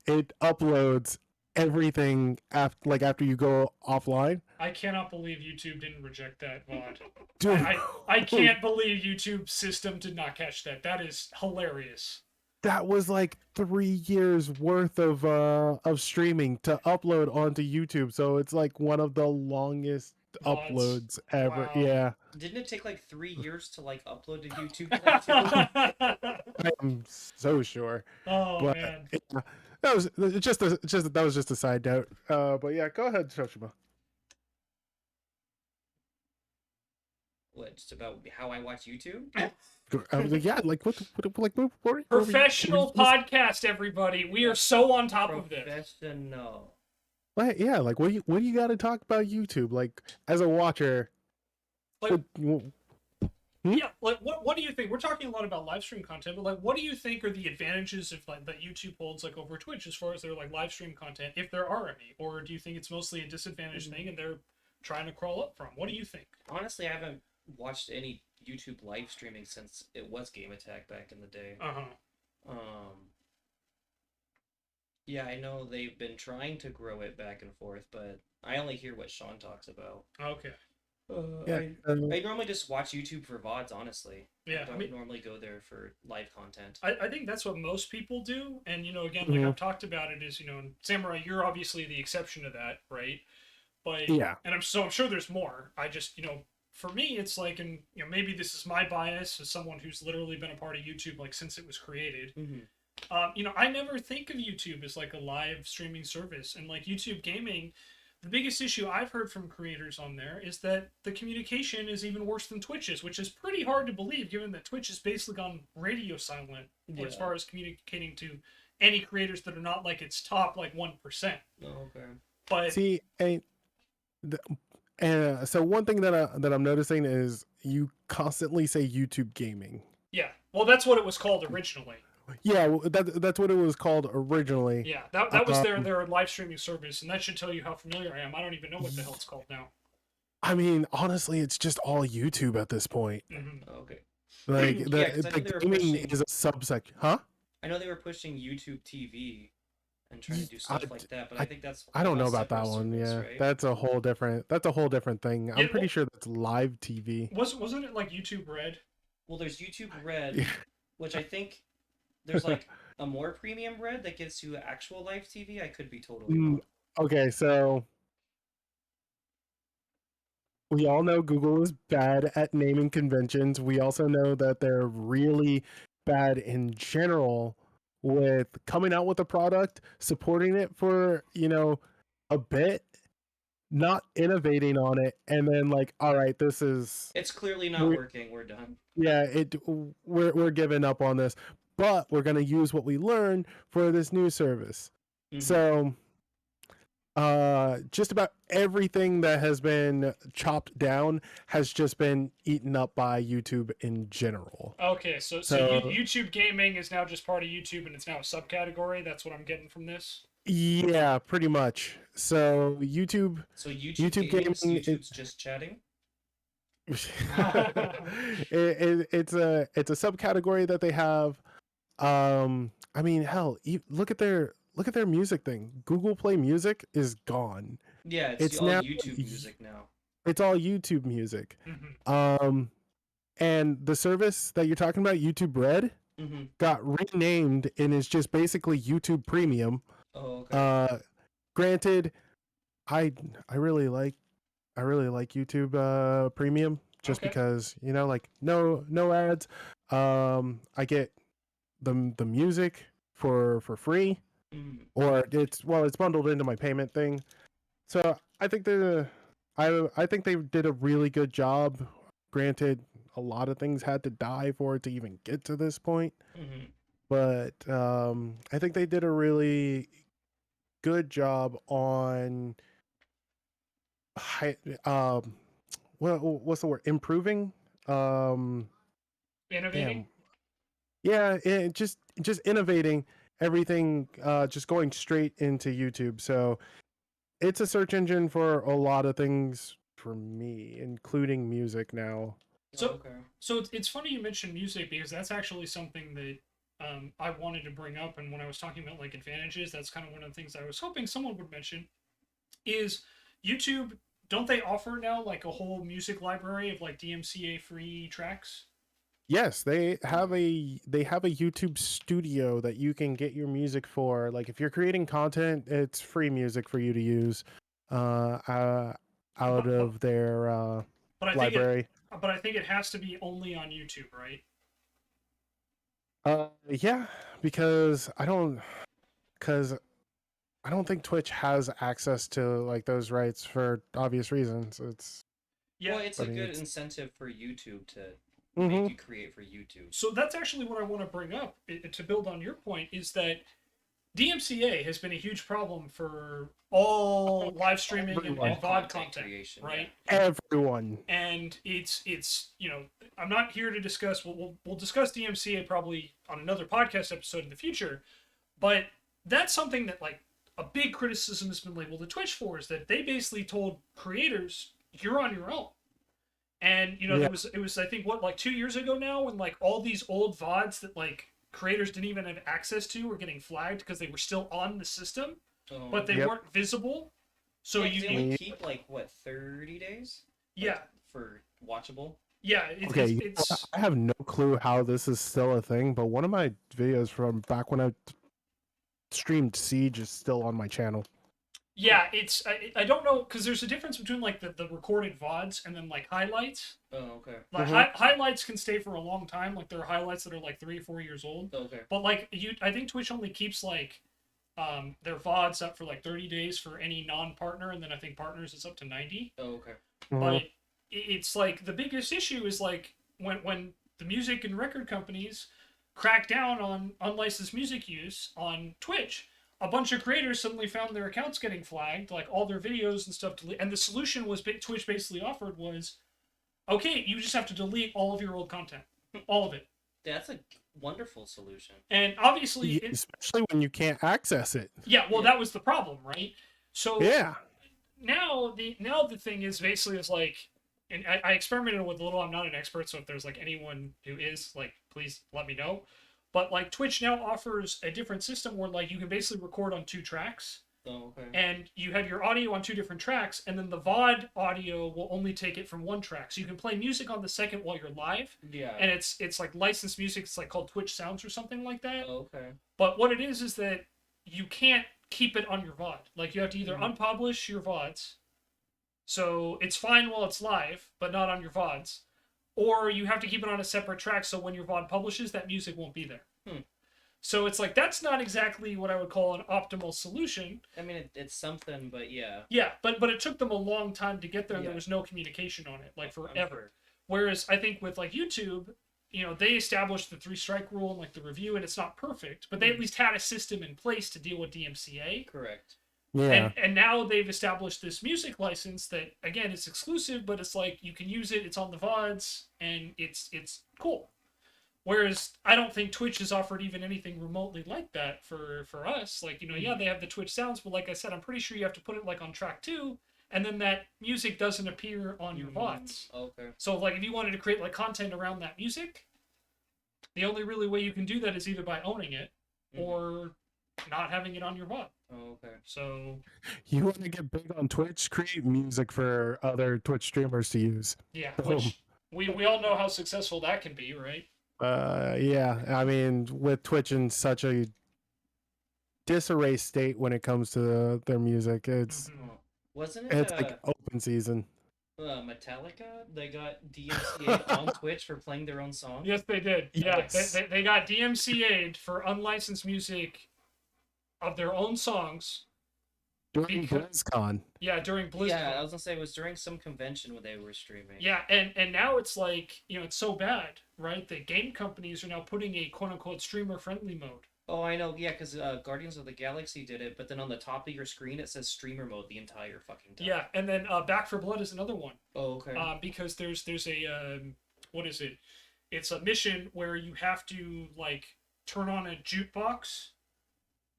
it uploads everything after you go offline. I cannot believe YouTube didn't reject that VOD. Dude, I can't believe YouTube's system did not catch that. That is hilarious. That was like 3 years worth of streaming to upload onto YouTube, so it's like one of the longest VODs. Uploads ever. Wow. Yeah. Didn't it take like 3 years to upload to YouTube? I'm so sure. Oh man. That was just a side note. But yeah, go ahead, Shoshima. What? Just about how I watch YouTube? I was like, yeah, what professional podcast, everybody. We are so on top of this. Professional. Yeah, what do you got to talk about YouTube? Like, as a watcher, yeah, what do you think? We're talking a lot about live stream content, but what do you think are the advantages of that YouTube holds over Twitch as far as their live stream content, if there are any, or do you think it's mostly a disadvantaged thing and they're trying to crawl up from? What do you think? Honestly, I haven't watched any YouTube live streaming since it was Game Attack back in the day. Yeah, I know they've been trying to grow it back and forth, but I only hear what Sean talks about. Okay. I normally just watch YouTube for VODs, honestly. Yeah, I don't normally go there for live content. I think that's what most people do, and again, I've talked about it, is Samurai, you're obviously the exception to that, right? But yeah, and I'm sure there's more. I just for me, it's and maybe this is my bias as someone who's literally been a part of YouTube since it was created. I never think of YouTube as a live streaming service, and YouTube gaming. The biggest issue I've heard from creators on there is that the communication is even worse than Twitch's, which is pretty hard to believe given that Twitch has basically gone radio silent as far as communicating to any creators that are not its top 1%. Oh, okay. But see, so one thing that I'm noticing is you constantly say YouTube gaming. Yeah, well, that's what it was called originally. Yeah, that's what it was called originally. Yeah, that was their live streaming service, and that should tell you how familiar I am. I don't even know what the hell it's called now. I mean, honestly, it's just all YouTube at this point. Okay. The gaming is a subsect, huh? I know they were pushing YouTube TV and trying to do stuff like that, but I think that's. I don't know about that one. Service, yeah, right? That's a whole different thing. I'm pretty sure that's live TV. Wasn't it YouTube Red? Well, there's YouTube Red, which I think. There's a more premium Red that gets you actual live TV. I could be totally wrong. Okay, so we all know Google is bad at naming conventions. We also know that they're really bad in general with coming out with a product, supporting it for, a bit, not innovating on it, and then all right, it's clearly not working. We're done. Yeah, we're giving up on this. But we're going to use what we learned for this new service. So just about everything that has been chopped down has just been eaten up by YouTube in general. Okay, so YouTube gaming is now just part of YouTube, and it's now a subcategory. That's what I'm getting from this. Yeah, pretty much. So YouTube. So YouTube gaming, YouTube's just chatting. It's a subcategory that they have. I mean, hell, look at their music thing. Google Play Music is gone. Yeah, it's all now YouTube music now. It's all YouTube music. Mm-hmm. And the service that you're talking about, YouTube Red, got renamed and is just basically YouTube Premium. Oh, okay. Granted, I really like YouTube Premium just because, you know, like no ads. I get the music for free, or it's bundled into my payment thing. So I think I think they did a really good job. Granted, a lot of things had to die for it to even get to this point, but I think they did a really good job on what's the word? Improving, innovating. Yeah, just innovating everything, just going straight into YouTube. So it's a search engine for a lot of things for me, including music now. So it's funny you mentioned music, because that's actually something that I wanted to bring up, and when I was talking about like advantages, that's kind of one of the things I was hoping someone would mention. Is YouTube, don't they offer now like a whole music library of like DMCA free tracks? Yes, they have a YouTube studio that you can get your music for. Like if you're creating content, it's free music for you to use out of their library. But I think it has to be only on YouTube, right? Yeah, because I don't think Twitch has access to like those rights for obvious reasons. It's a good incentive for YouTube to make you create for YouTube. So that's actually what I want to bring up to build on your point, is that DMCA has been a huge problem for all live streaming and VOD content creation, right? Yeah. Everyone. And it's you know, I'm not here to discuss. We'll discuss DMCA probably on another podcast episode in the future, but that's something that like a big criticism has been labeled to Twitch for, is that they basically told creators, you're on your own. And you know, it was I think what, like 2 years ago now, when like all these old VODs that like creators didn't even have access to were getting flagged because they were still on the system, but they weren't visible. So you only keep like what, 30 days? Yeah, for watchable. Yeah, I have no clue how this is still a thing, but one of my videos from back when I streamed Siege is still on my channel. Yeah, I don't know, because there's a difference between like the recorded VODs and then like highlights. Oh, okay. Like highlights can stay for a long time. Like there are highlights that are like 3 or 4 years old. Okay. But like I think Twitch only keeps like their VODs up for like 30 days for any non-partner, and then I think partners is up to 90. Oh, okay. But it's like the biggest issue is like when the music and record companies crack down on unlicensed music use on Twitch, a bunch of creators suddenly found their accounts getting flagged, like all their videos and stuff. And the solution was Twitch basically offered was, okay, you just have to delete all of your old content, all of it. That's a wonderful solution. And obviously, especially when you can't access it. Yeah, well, that was the problem, right? So yeah. Now the thing is basically is like, and I experimented with a little. I'm not an expert, so if there's like anyone who is, like, please let me know. But like Twitch now offers a different system where like you can basically record on 2 tracks. Oh, okay. And you have your audio on 2 different tracks, and then the VOD audio will only take it from 1 track. So you can play music on the second while you're live. Yeah. And it's like licensed music. It's like called Twitch Sounds or something like that. Oh, okay. But what it is that you can't keep it on your VOD. Like you have to either unpublish your VODs, so it's fine while it's live, but not on your VODs. Or you have to keep it on a separate track, so when your VOD publishes, that music won't be there. So it's like, that's not exactly what I would call an optimal solution. I mean, it's something, but yeah. Yeah, but it took them a long time to get there, and there was no communication on it, like forever. Whereas I think with like YouTube, you know, they established the 3-strike rule and like the review, and it's not perfect, but they at least had a system in place to deal with DMCA. Correct. Yeah. And now they've established this music license that again it's exclusive, but it's like you can use it, it's on the VODs, and it's cool. Whereas I don't think Twitch has offered even anything remotely like that for us. Like, yeah, they have the Twitch sounds, but like I said, I'm pretty sure you have to put it like on track 2, and then that music doesn't appear on your VODs. Okay. So like if you wanted to create like content around that music, the only really way you can do that is either by owning it or not having it on your VOD. Oh, okay. So you want to get big on Twitch, create music for other Twitch streamers to use. Yeah, which we all know how successful that can be, right? Yeah, I mean, with Twitch in such a disarray state when it comes to their music, wasn't it? It's like open season. Metallica, they got DMCA on Twitch for playing their own song. Yes, they did. Yes. Yeah, they got DMCA'd for unlicensed music of their own songs during BlizzCon. Yeah, during BlizzCon. Yeah, I was gonna say it was during some convention when they were streaming. Yeah, and now it's like, it's so bad, right? The game companies are now putting a quote unquote streamer friendly mode. Oh, I know. Yeah, because Guardians of the Galaxy did it, but then on the top of your screen it says streamer mode the entire fucking time. Yeah, and then Back for Blood is another one. Oh, okay. Because there's a what is it? It's a mission where you have to like turn on a jukebox,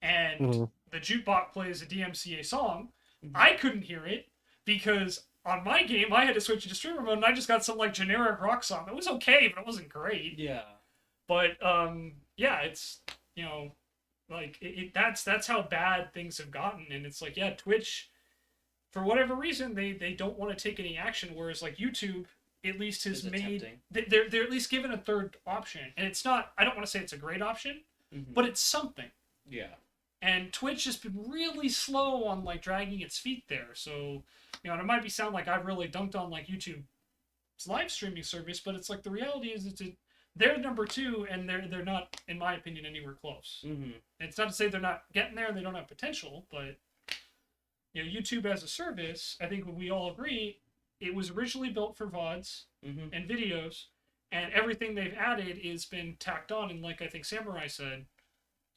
and the jukebox plays a DMCA song. I couldn't hear it because on my game I had to switch it to streamer mode, and I just got some like generic rock song. It was okay, but it wasn't great. Yeah. But yeah, it's like that's how bad things have gotten, and it's like, yeah, Twitch, for whatever reason, they don't want to take any action, whereas like YouTube at least has made they're at least given a third option, and it's not, I don't want to say it's a great option, but it's something. Yeah. And Twitch has been really slow on like dragging its feet there, so and it might sound like I've really dunked on like YouTube's live streaming service, but it's like the reality is they're number 2, and they're not, in my opinion, anywhere close. It's not to say they're not getting there and they don't have potential, but YouTube as a service, I think we all agree, it was originally built for VODs and videos, and everything they've added has been tacked on. And like I think Samurai said,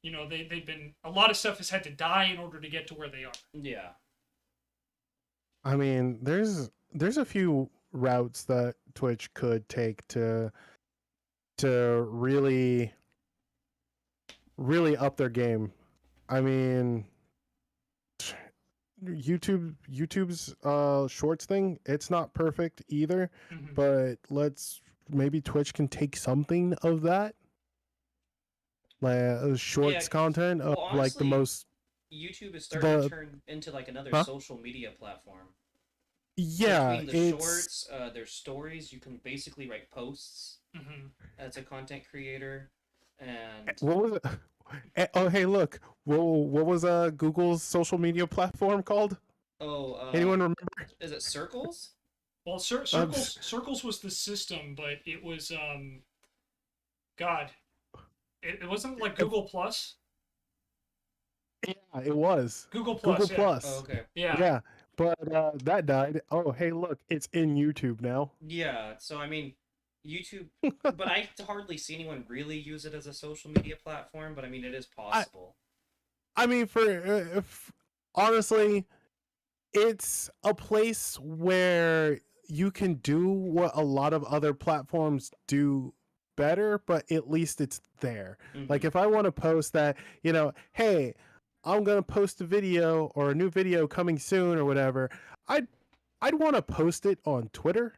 they've been, a lot of stuff has had to die in order to get to where they are. Yeah. I mean, there's a few routes that Twitch could take to really up their game. I mean, YouTube's shorts thing, it's not perfect either, but maybe Twitch can take something of that, like shorts content of honestly, like the most. YouTube is starting to turn into like another social media platform. Yeah, between the shorts, their stories, you can basically write posts as a content creator. And what was it? Oh, hey, look. What was Google's social media platform called? Oh, anyone remember? Is it Circles? Well, Circles was the system, but it was God, it wasn't like Google Plus. Yeah, it was Google Plus. Google Plus. Oh, okay. Yeah, but that died. Oh, hey, look, it's in YouTube now. Yeah, so I mean, YouTube, but I hardly see anyone really use it as a social media platform. But I mean, it is possible. I mean, honestly, it's a place where you can do what a lot of other platforms do better, but at least it's there. Like if I want to post that, hey, I'm gonna post a video or a new video coming soon or whatever, I'd want to post it on Twitter.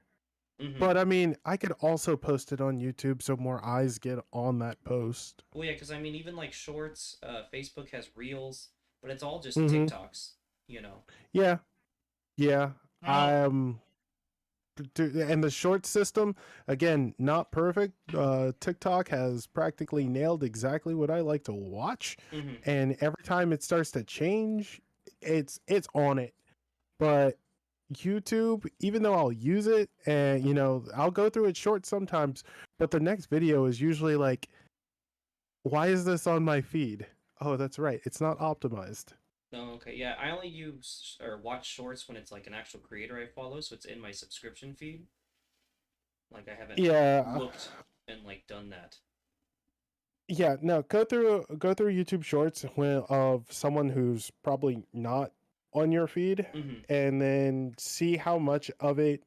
But I mean, I could also post it on YouTube so more eyes get on that post. Well, yeah, because I mean, even like shorts, Facebook has Reels, but it's all just TikToks, Yeah. And the short system, again, not perfect. TikTok has practically nailed exactly what I like to watch, and every time it starts to change, it's on it. But YouTube, even though I'll use it and I'll go through it short sometimes, but the next video is usually like, why is this on my feed? Oh, that's right, it's not optimized. Oh, okay. Yeah, I only use or watch shorts when it's like an actual creator I follow, so it's in my subscription feed. Like I haven't looked and like done that. Yeah, no, go through YouTube Shorts of someone who's probably not on your feed and then see how much of it,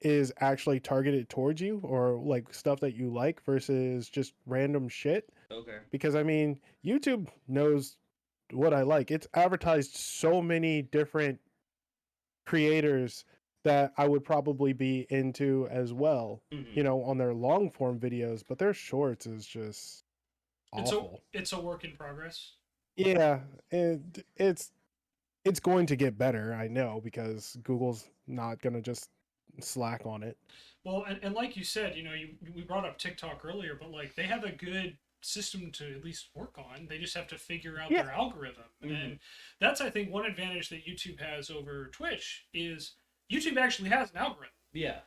is actually targeted towards you or like stuff that you like versus just random shit. Okay. Because I mean, YouTube knows what I like. It's advertised so many different creators that I would probably be into as well, on their long form videos, but their shorts is just awful. It's a work in progress. Yeah, and it's going to get better, I know, because Google's not going to just slack on it. Well, and like you said, we brought up TikTok earlier, but like they have a good system to at least work on. They just have to figure out their algorithm. And that's, I think, one advantage that YouTube has over Twitch is YouTube actually has an algorithm. Yeah.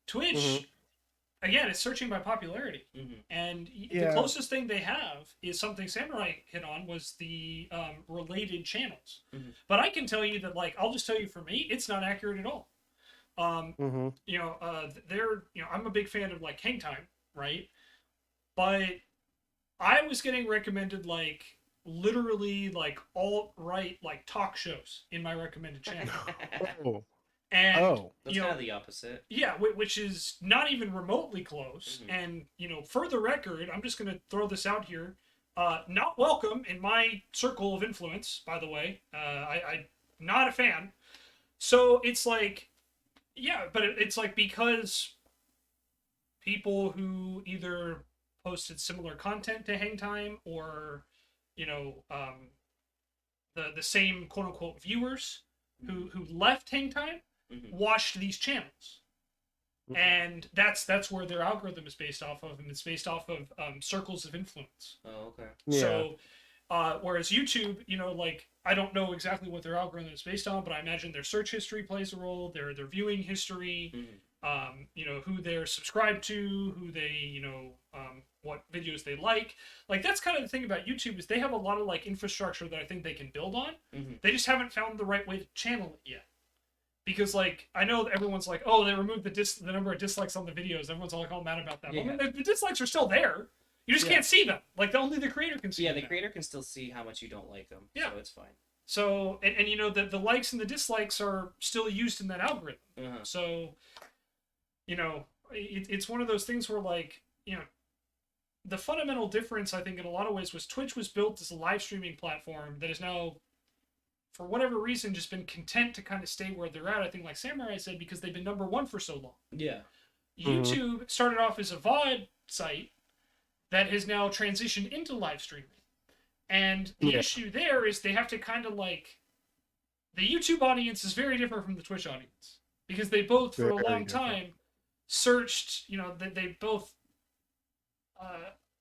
Twitch, again, it's searching by popularity. And the closest thing they have is something Samurai hit on, was the related channels. But I can tell you that, like, I'll just tell you, for me, it's not accurate at all. I'm a big fan of like Hang Time, right? But I was getting recommended like literally like alt-right like talk shows in my recommended channel. And that's kind of the opposite. Yeah, which is not even remotely close. And for the record, I'm just gonna throw this out here. Not welcome in my circle of influence, by the way. I'm not a fan. So it's like, yeah, but it's like, because people who either posted similar content to Hang Time or, the same quote unquote viewers who left Hang Time watched these channels. And that's where their algorithm is based off of, and it's based off of circles of influence. Oh, okay. Yeah. So, whereas YouTube, like, I don't know exactly what their algorithm is based on, but I imagine their search history plays a role, their viewing history, who they're subscribed to, who they, what videos they like. Like, that's kind of the thing about YouTube, is they have a lot of like infrastructure that I think they can build on. They just haven't found the right way to channel it yet. Because, like, I know that everyone's like, oh, they removed the number of dislikes on the videos. Everyone's like all mad about that. Yeah. Well, the dislikes are still there. You just can't see them. Like, only the creator can see them. Yeah, the creator can still see how much you don't like them. Yeah. So it's fine. So, and the likes and the dislikes are still used in that algorithm. So, it's one of those things where, like, the fundamental difference, I think, in a lot of ways, was Twitch was built as a live streaming platform that is now, for whatever reason, just been content to kind of stay where they're at. I think, like Samurai said, because they've been number one for so long. Yeah. YouTube started off as a VOD site that has now transitioned into live streaming. And the issue there is they have to kind of like... The YouTube audience is very different from the Twitch audience. Because they both, for a long time, searched, they both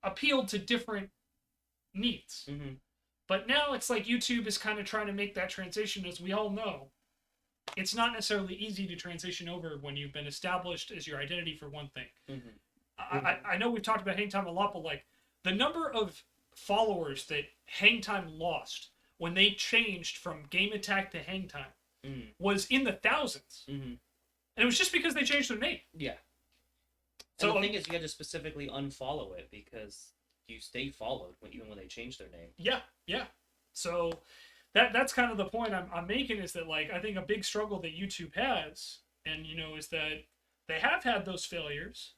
appealed to different needs. But now it's like YouTube is kind of trying to make that transition. As we all know, it's not necessarily easy to transition over when you've been established as your identity for one thing. I know we've talked about Hang Time a lot, but like the number of followers that Hang Time lost when they changed from Game Attack to Hang Time was in the thousands. And it was just because they changed their name. Yeah. So the thing is, you had to specifically unfollow it because you stay followed even when they change their name. Yeah. So that's kind of the point I'm making, is that, like, I think a big struggle that YouTube has, and is that they have had those failures,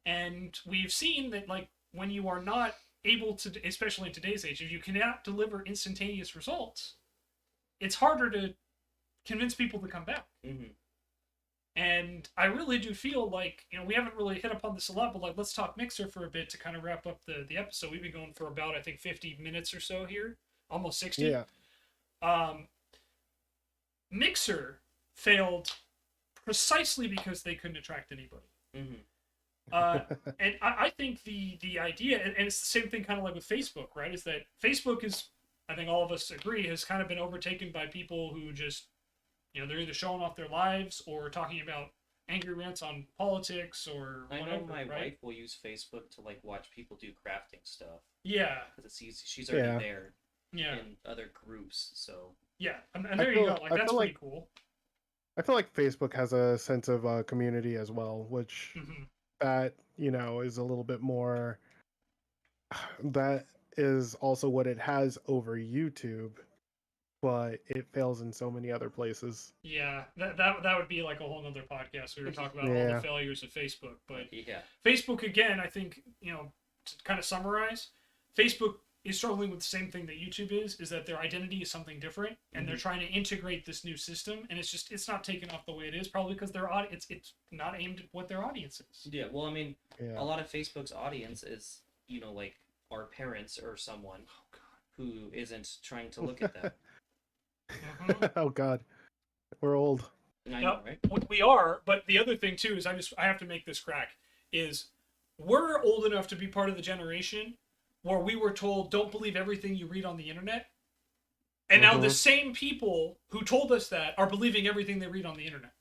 and we've seen that, like, when you are not able to, especially in today's age, if you cannot deliver instantaneous results, it's harder to convince people to come back. And I really do feel like, we haven't really hit upon this a lot, but like, let's talk Mixer for a bit to kind of wrap up the episode. We've been going for about, I think, 50 minutes or so here, almost 60. Yeah. Mixer failed precisely because they couldn't attract anybody. And I think the idea, and it's the same thing kind of like with Facebook, right? Is that Facebook is, I think all of us agree, has kind of been overtaken by people who just, they're either showing off their lives or talking about angry rants on politics or whatever. I know my wife will use Facebook to like watch people do crafting stuff. Yeah. Because it's easy. She's already there. Yeah. In other groups, so. Yeah, and there you go. Like, that's pretty cool. I feel like Facebook has a sense of community as well, which that, is a little bit more. That is also what it has over YouTube, but it fails in so many other places. Yeah, that would be like a whole nother podcast. We were talking about all the Yeah. failures of Facebook, but Yeah. Facebook again, I think, to kind of summarize, Facebook is struggling with the same thing that YouTube is that their identity is something different, and they're trying to integrate this new system, and it's not taken off the way it is, probably because their audience it's not aimed at what their audience is. Yeah, well, I mean, Yeah. a lot of Facebook's audience is, like our parents or someone who isn't trying to look at them. Oh God, we're old. I know, right? We are, but the other thing too is I have to make this crack is we're old enough to be part of the generation where we were told don't believe everything you read on the internet. And now the same people who told us that are believing everything they read on the internet.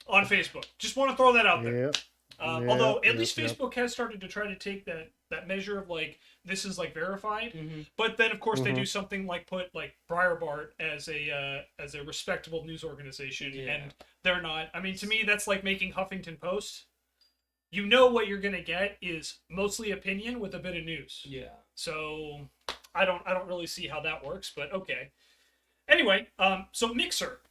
On Facebook. Just want to throw that out there. Yep. Although at least Facebook has started to try to take that measure of like this is like verified, but then of course they do something like put like Breitbart as a respectable news organization, and they're not. I mean, to me that's like making Huffington Post. You know what you're gonna get is mostly opinion with a bit of news. Yeah. So I don't really see how that works, but okay. Anyway, so Mixer,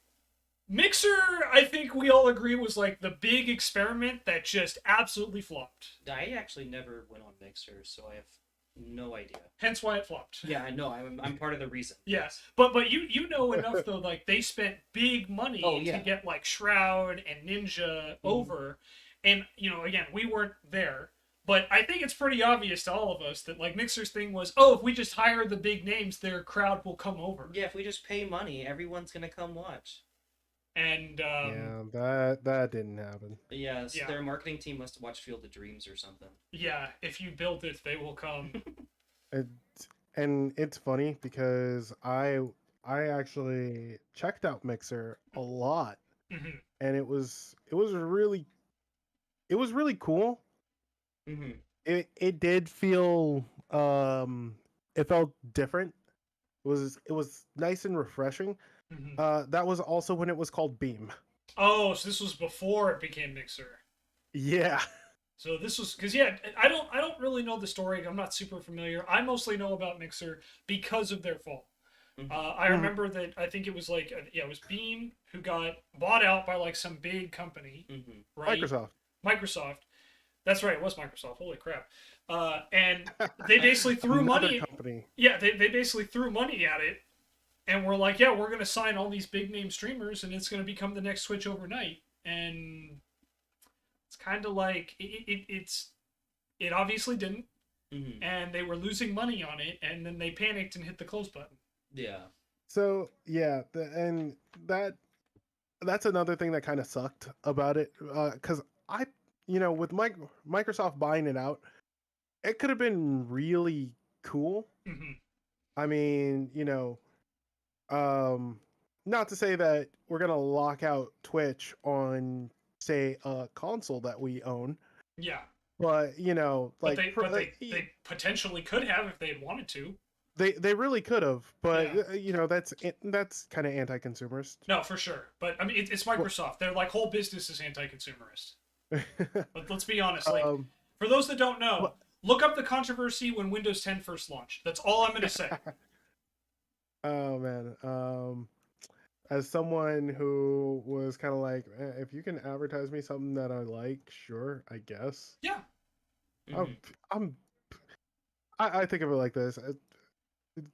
I think we all agree was like the big experiment that just absolutely flopped. I actually never went on Mixer, so I have no idea. Hence why it flopped. Yeah, I know. I'm part of the reason. Yes, but you know enough though. Like they spent big money to get like Shroud and Ninja over, and again we weren't there. But I think it's pretty obvious to all of us that like Mixer's thing was, if we just hire the big names, their crowd will come over. Yeah, if we just pay money, everyone's gonna come watch. And that didn't happen. Yeah, so their marketing team must have watched Field of Dreams or something. Yeah, if you build it, they will come. And it's funny because I actually checked out Mixer a lot, and it was really cool. It did feel it felt different. It was nice and refreshing. That was also when it was called Beam. Oh, so this was before it became Mixer. Yeah. So this was because I don't really know the story. I'm not super familiar. I mostly know about Mixer because of their fall. I remember that I think it was like it was Beam who got bought out by like some big company, right? Microsoft. That's right. It was Microsoft. Holy crap! And they basically threw money. Company. Yeah, they basically threw money at it. And we're like, we're going to sign all these big name streamers and it's going to become the next Switch overnight. And it's kind of like, it obviously didn't. And they were losing money on it. And then they panicked and hit the close button. Yeah. So, yeah. And that's another thing that kind of sucked about it. Because with Microsoft buying it out, it could have been really cool. I mean, not to say that we're gonna lock out Twitch on, say, a console that we own. Yeah. But like, they potentially could have if they had wanted to. They really could have, but that's kind of anti-consumerist. No, for sure. But I mean, it's Microsoft. Their like whole business is anti-consumerist. But let's be honest. Like, for those that don't know, look up the controversy when Windows 10 first launched. That's all I'm gonna say. Oh man, as someone who was kind of like, if you can advertise me something that I like, sure, I guess. Yeah. I think of it like this.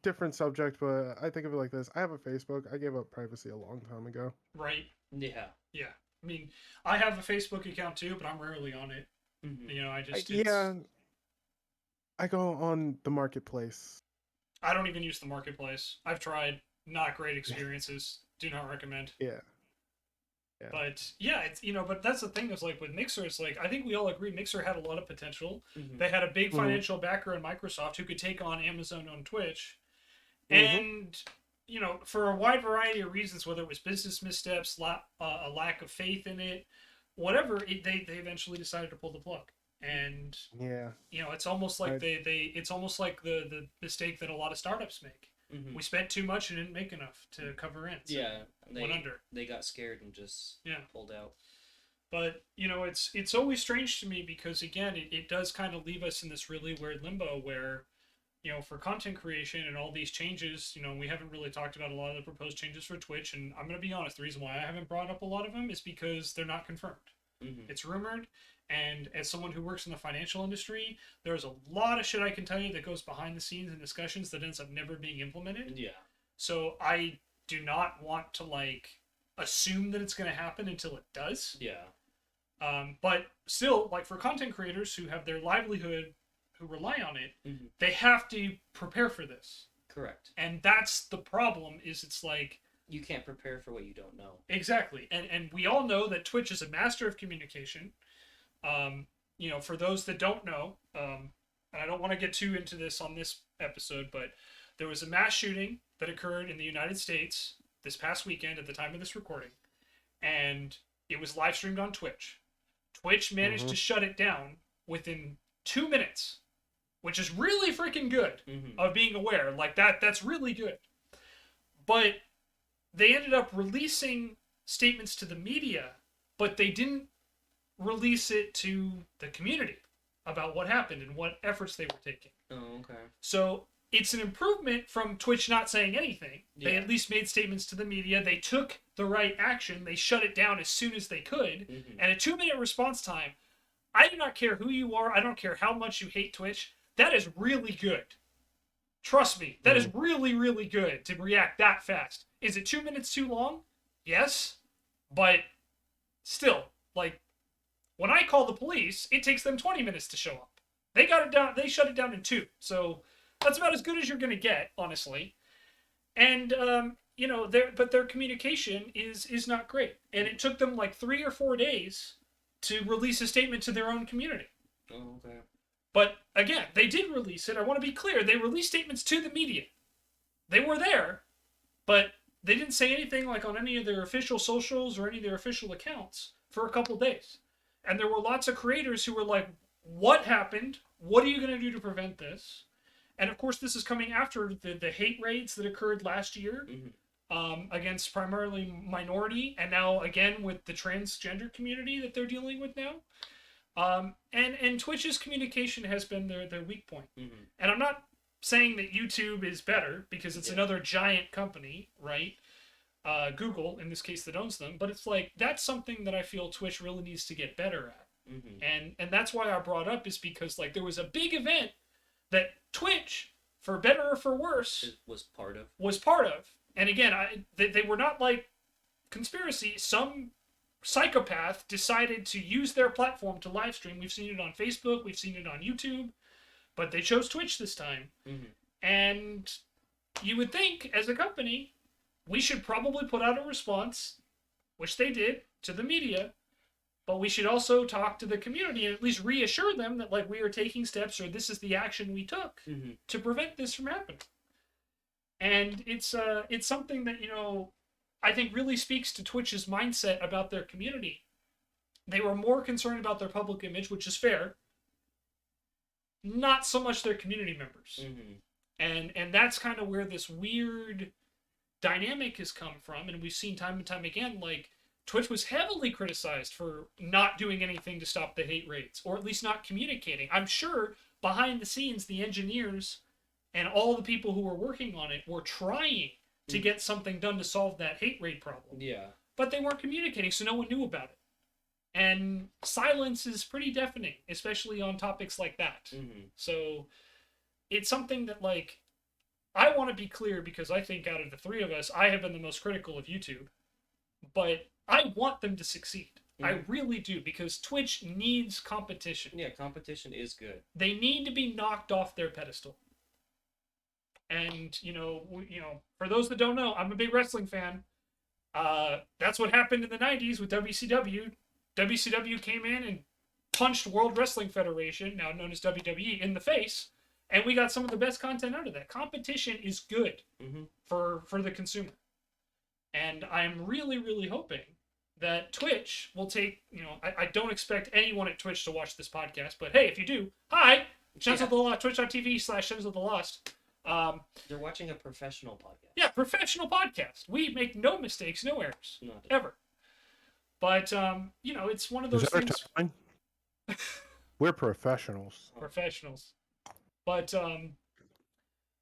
Different subject, but I think of it like this. I have a Facebook. I gave up privacy a long time ago. Right. Yeah. Yeah. I mean, I have a Facebook account too, but I'm rarely on it. I go on the marketplace. I don't even use the marketplace. I've tried. Not great experiences. Do not recommend. Yeah. But it's but that's the thing is like with Mixer, it's like I think we all agree Mixer had a lot of potential. They had a big financial backer in Microsoft who could take on Amazon on Twitch, and for a wide variety of reasons, whether it was business missteps, a lack of faith in it, whatever, they eventually decided to pull the plug. And it's almost like it's almost like the mistake that a lot of startups make. We spent too much and didn't make enough to cover rent. So went under. They got scared and just pulled out. But it's always strange to me because again it does kind of leave us in this really weird limbo where for content creation and all these changes, we haven't really talked about a lot of the proposed changes for Twitch. And I'm going to be honest, the reason why I haven't brought up a lot of them is because they're not confirmed. It's rumored. And as someone who works in the financial industry, there's a lot of shit I can tell you that goes behind the scenes in discussions that ends up never being implemented. Yeah. So I do not want to assume that it's going to happen until it does. Yeah. But still, for content creators who have their livelihood, who rely on it, they have to prepare for this. Correct. And that's the problem. Is it's you can't prepare for what you don't know. Exactly. And we all know that Twitch is a master of communication. For those that don't know, and I don't want to get too into this on this episode, but there was a mass shooting that occurred in the United States this past weekend at the time of this recording, and it was live streamed on Twitch. Twitch managed to shut it down within 2 minutes, which is really freaking good of being aware. That's really good. But they ended up releasing statements to the media, but they didn't release it to the community about what happened and what efforts they were taking. Oh, okay. So it's an improvement from Twitch not saying anything. They at least made statements to the media. They took the right action. They shut it down as soon as they could. And a 2-minute response time, I do not care who you are. I don't care how much you hate Twitch. That is really good. Trust me. That is really, really good to react that fast. Is it 2 minutes too long? Yes. But still, when I call the police, it takes them 20 minutes to show up. They got it down. They shut it down in 2. So that's about as good as you're going to get, honestly. And, their communication is not great. And it took them 3 or 4 days to release a statement to their own community. Oh, okay. But again, they did release it. I want to be clear. They released statements to the media. They were there, but they didn't say anything on any of their official socials or any of their official accounts for a couple days. And there were lots of creators who were like, what happened? What are you going to do to prevent this? And of course, this is coming after the hate raids that occurred last year against primarily minority, and now again with the transgender community that they're dealing with now. And Twitch's communication has been their weak point. And I'm not saying that YouTube is better because it's another giant company, right? Google, in this case, that owns them. But it's that's something that I feel Twitch really needs to get better at. And that's why I brought up is because there was a big event that Twitch, for better or for worse, was part of. And again, they were not conspiracy. Some psychopath decided to use their platform to live stream. We've seen it on Facebook. We've seen it on YouTube. But they chose Twitch this time. And you would think, as a company, we should probably put out a response, which they did, to the media. But we should also talk to the community and at least reassure them that we are taking steps, or this is the action we took to prevent this from happening. And it's something that I think really speaks to Twitch's mindset about their community. They were more concerned about their public image, which is fair, not so much their community members. And that's kind of where this weird dynamic has come from. And we've seen time and time again, Twitch was heavily criticized for not doing anything to stop the hate raids, or at least not communicating. I'm sure behind the scenes, the engineers and all the people who were working on it were trying to get something done to solve that hate raid problem. Yeah. But they weren't communicating, so no one knew about it. And silence is pretty deafening, especially on topics like that. So it's something that, I want to be clear, because I think out of the three of us, I have been the most critical of YouTube. But I want them to succeed. I really do, because Twitch needs competition. Yeah, competition is good. They need to be knocked off their pedestal. And, for those that don't know, I'm a big wrestling fan. That's what happened in the 90s with WCW. WCW came in and punched World Wrestling Federation, now known as WWE, in the face. And we got some of the best content out of that. Competition is good for the consumer. And I'm really, really hoping that Twitch will take, I don't expect anyone at Twitch to watch this podcast, but hey, if you do, hi, Shenzo the Lost, twitch.tv/Shenzo the Lost. They're watching a professional podcast. Yeah, professional podcast. We make no mistakes, no errors, ever. But, it's one of those things. We're professionals. Professionals. But,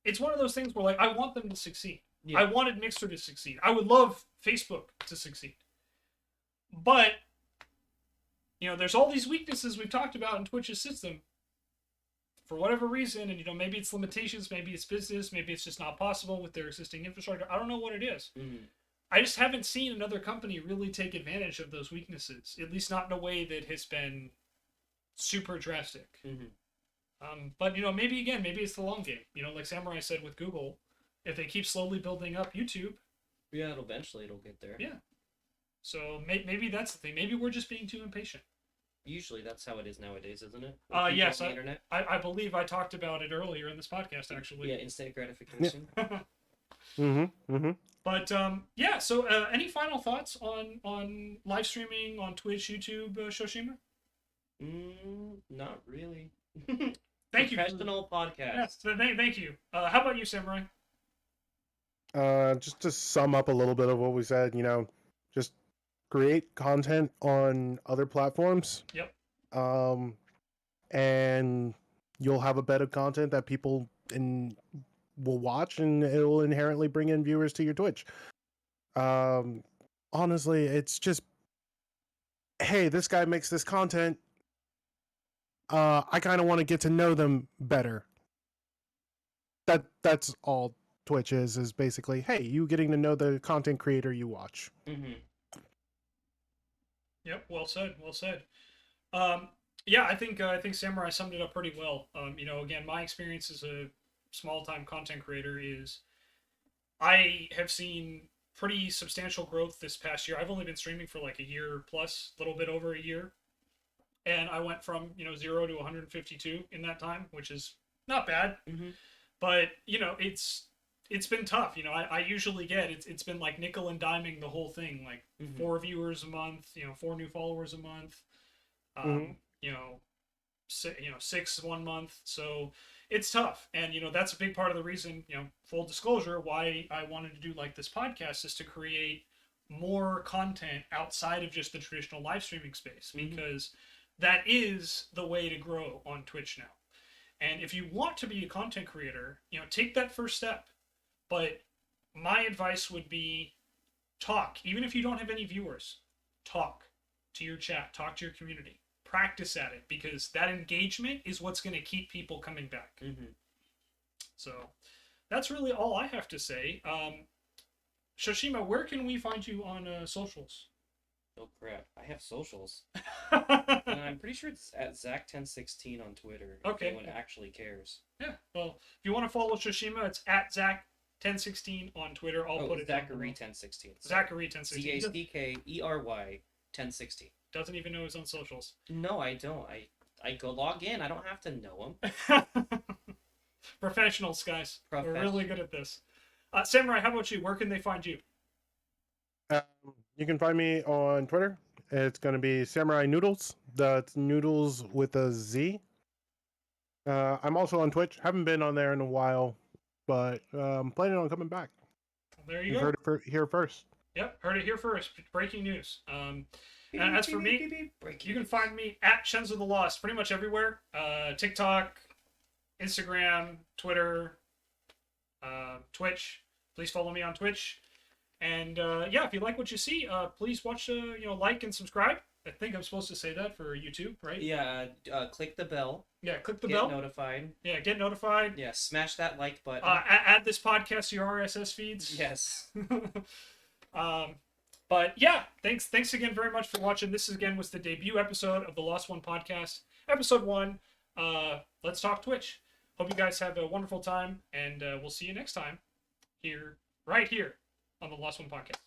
it's one of those things where like I want them to succeed. Yeah. I wanted Mixer to succeed. I would love Facebook to succeed. But there's all these weaknesses we've talked about in Twitch's system for whatever reason, and maybe it's limitations, maybe it's business, maybe it's just not possible with their existing infrastructure. I don't know what it is. Mm-hmm. I just haven't seen another company really take advantage of those weaknesses, at least not in a way that has been super drastic. Mm-hmm. But maybe it's the long game. Like Samurai said with Google, if they keep slowly building up YouTube, yeah, eventually it'll get there. Yeah. So maybe that's the thing. Maybe we're just being too impatient. Usually that's how it is nowadays, isn't it? Yes. I believe I talked about it earlier in this podcast, actually. Yeah, instant gratification. Mm-hmm. But yeah. So any final thoughts on live streaming on Twitch, YouTube, Shoshima? Not really. Thank you. Professional podcast. Yes. Thank you. How about you, Samurai? Just to sum up a little bit of what we said, just create content on other platforms. Yep. And you'll have a bed of content that people will watch, and it'll inherently bring in viewers to your Twitch. Honestly, it's just, hey, this guy makes this content. I kind of want to get to know them better. That's all Twitch is basically, hey, you getting to know the content creator you watch. Mm-hmm. Yep, well said. Yeah, I think Samurai summed it up pretty well. Again, my experience as a small-time content creator is I have seen pretty substantial growth this past year. I've only been streaming for like a year plus, a little bit over a year. And I went from, 0 to 152 in that time, which is not bad. Mm-hmm. But, it's been tough. I usually get it's been like nickel and diming the whole thing, like 4 viewers a month, 4 new followers a month, 6 1 month. So it's tough, and that's a big part of the reason. Full disclosure, why I wanted to do like this podcast is to create more content outside of just the traditional live streaming space, because that is the way to grow on Twitch now. And if you want to be a content creator, take that first step. But my advice would be talk. Even if you don't have any viewers, talk to your chat, talk to your community. Practice at it, because that engagement is what's going to keep people coming back. So that's really all I have to say. Shoshima, where can we find you on socials? Oh crap, I have socials. And I'm pretty sure it's at Zach1016 on Twitter. Okay. If anyone actually cares. Yeah, well, if you want to follow Shoshima, it's at Zach1016 on Twitter. I'll put it Zachary1016. Zachary1016. Zachary 1016. Doesn't even know his own socials. No, I don't. I go log in. I don't have to know him. Professionals, guys. We're really good at this. Samurai, how about you? Where can they find you? You can find me on Twitter. It's going to be SamuraiNoodlez. That's noodles with a Z. I'm also on Twitch. Haven't been on there in a while, but I'm planning on coming back. There you go. Heard it here first. Yep, heard it here first. Breaking news. And as for me, you can find me at Shenzo the Lost pretty much everywhere. TikTok, Instagram, Twitter, Twitch. Please follow me on Twitch. And yeah, if you like what you see, please watch, like and subscribe. I think I'm supposed to say that for YouTube, right? Yeah, click the bell. Yeah, click the bell. Get notified. Yeah, get notified. Yeah, smash that like button. Add this podcast to your RSS feeds. Yes. But yeah, thanks again very much for watching. This again was the debut episode of the Lost One podcast, episode 1. Let's talk Twitch. Hope you guys have a wonderful time, and we'll see you next time right here on the Lost One podcast.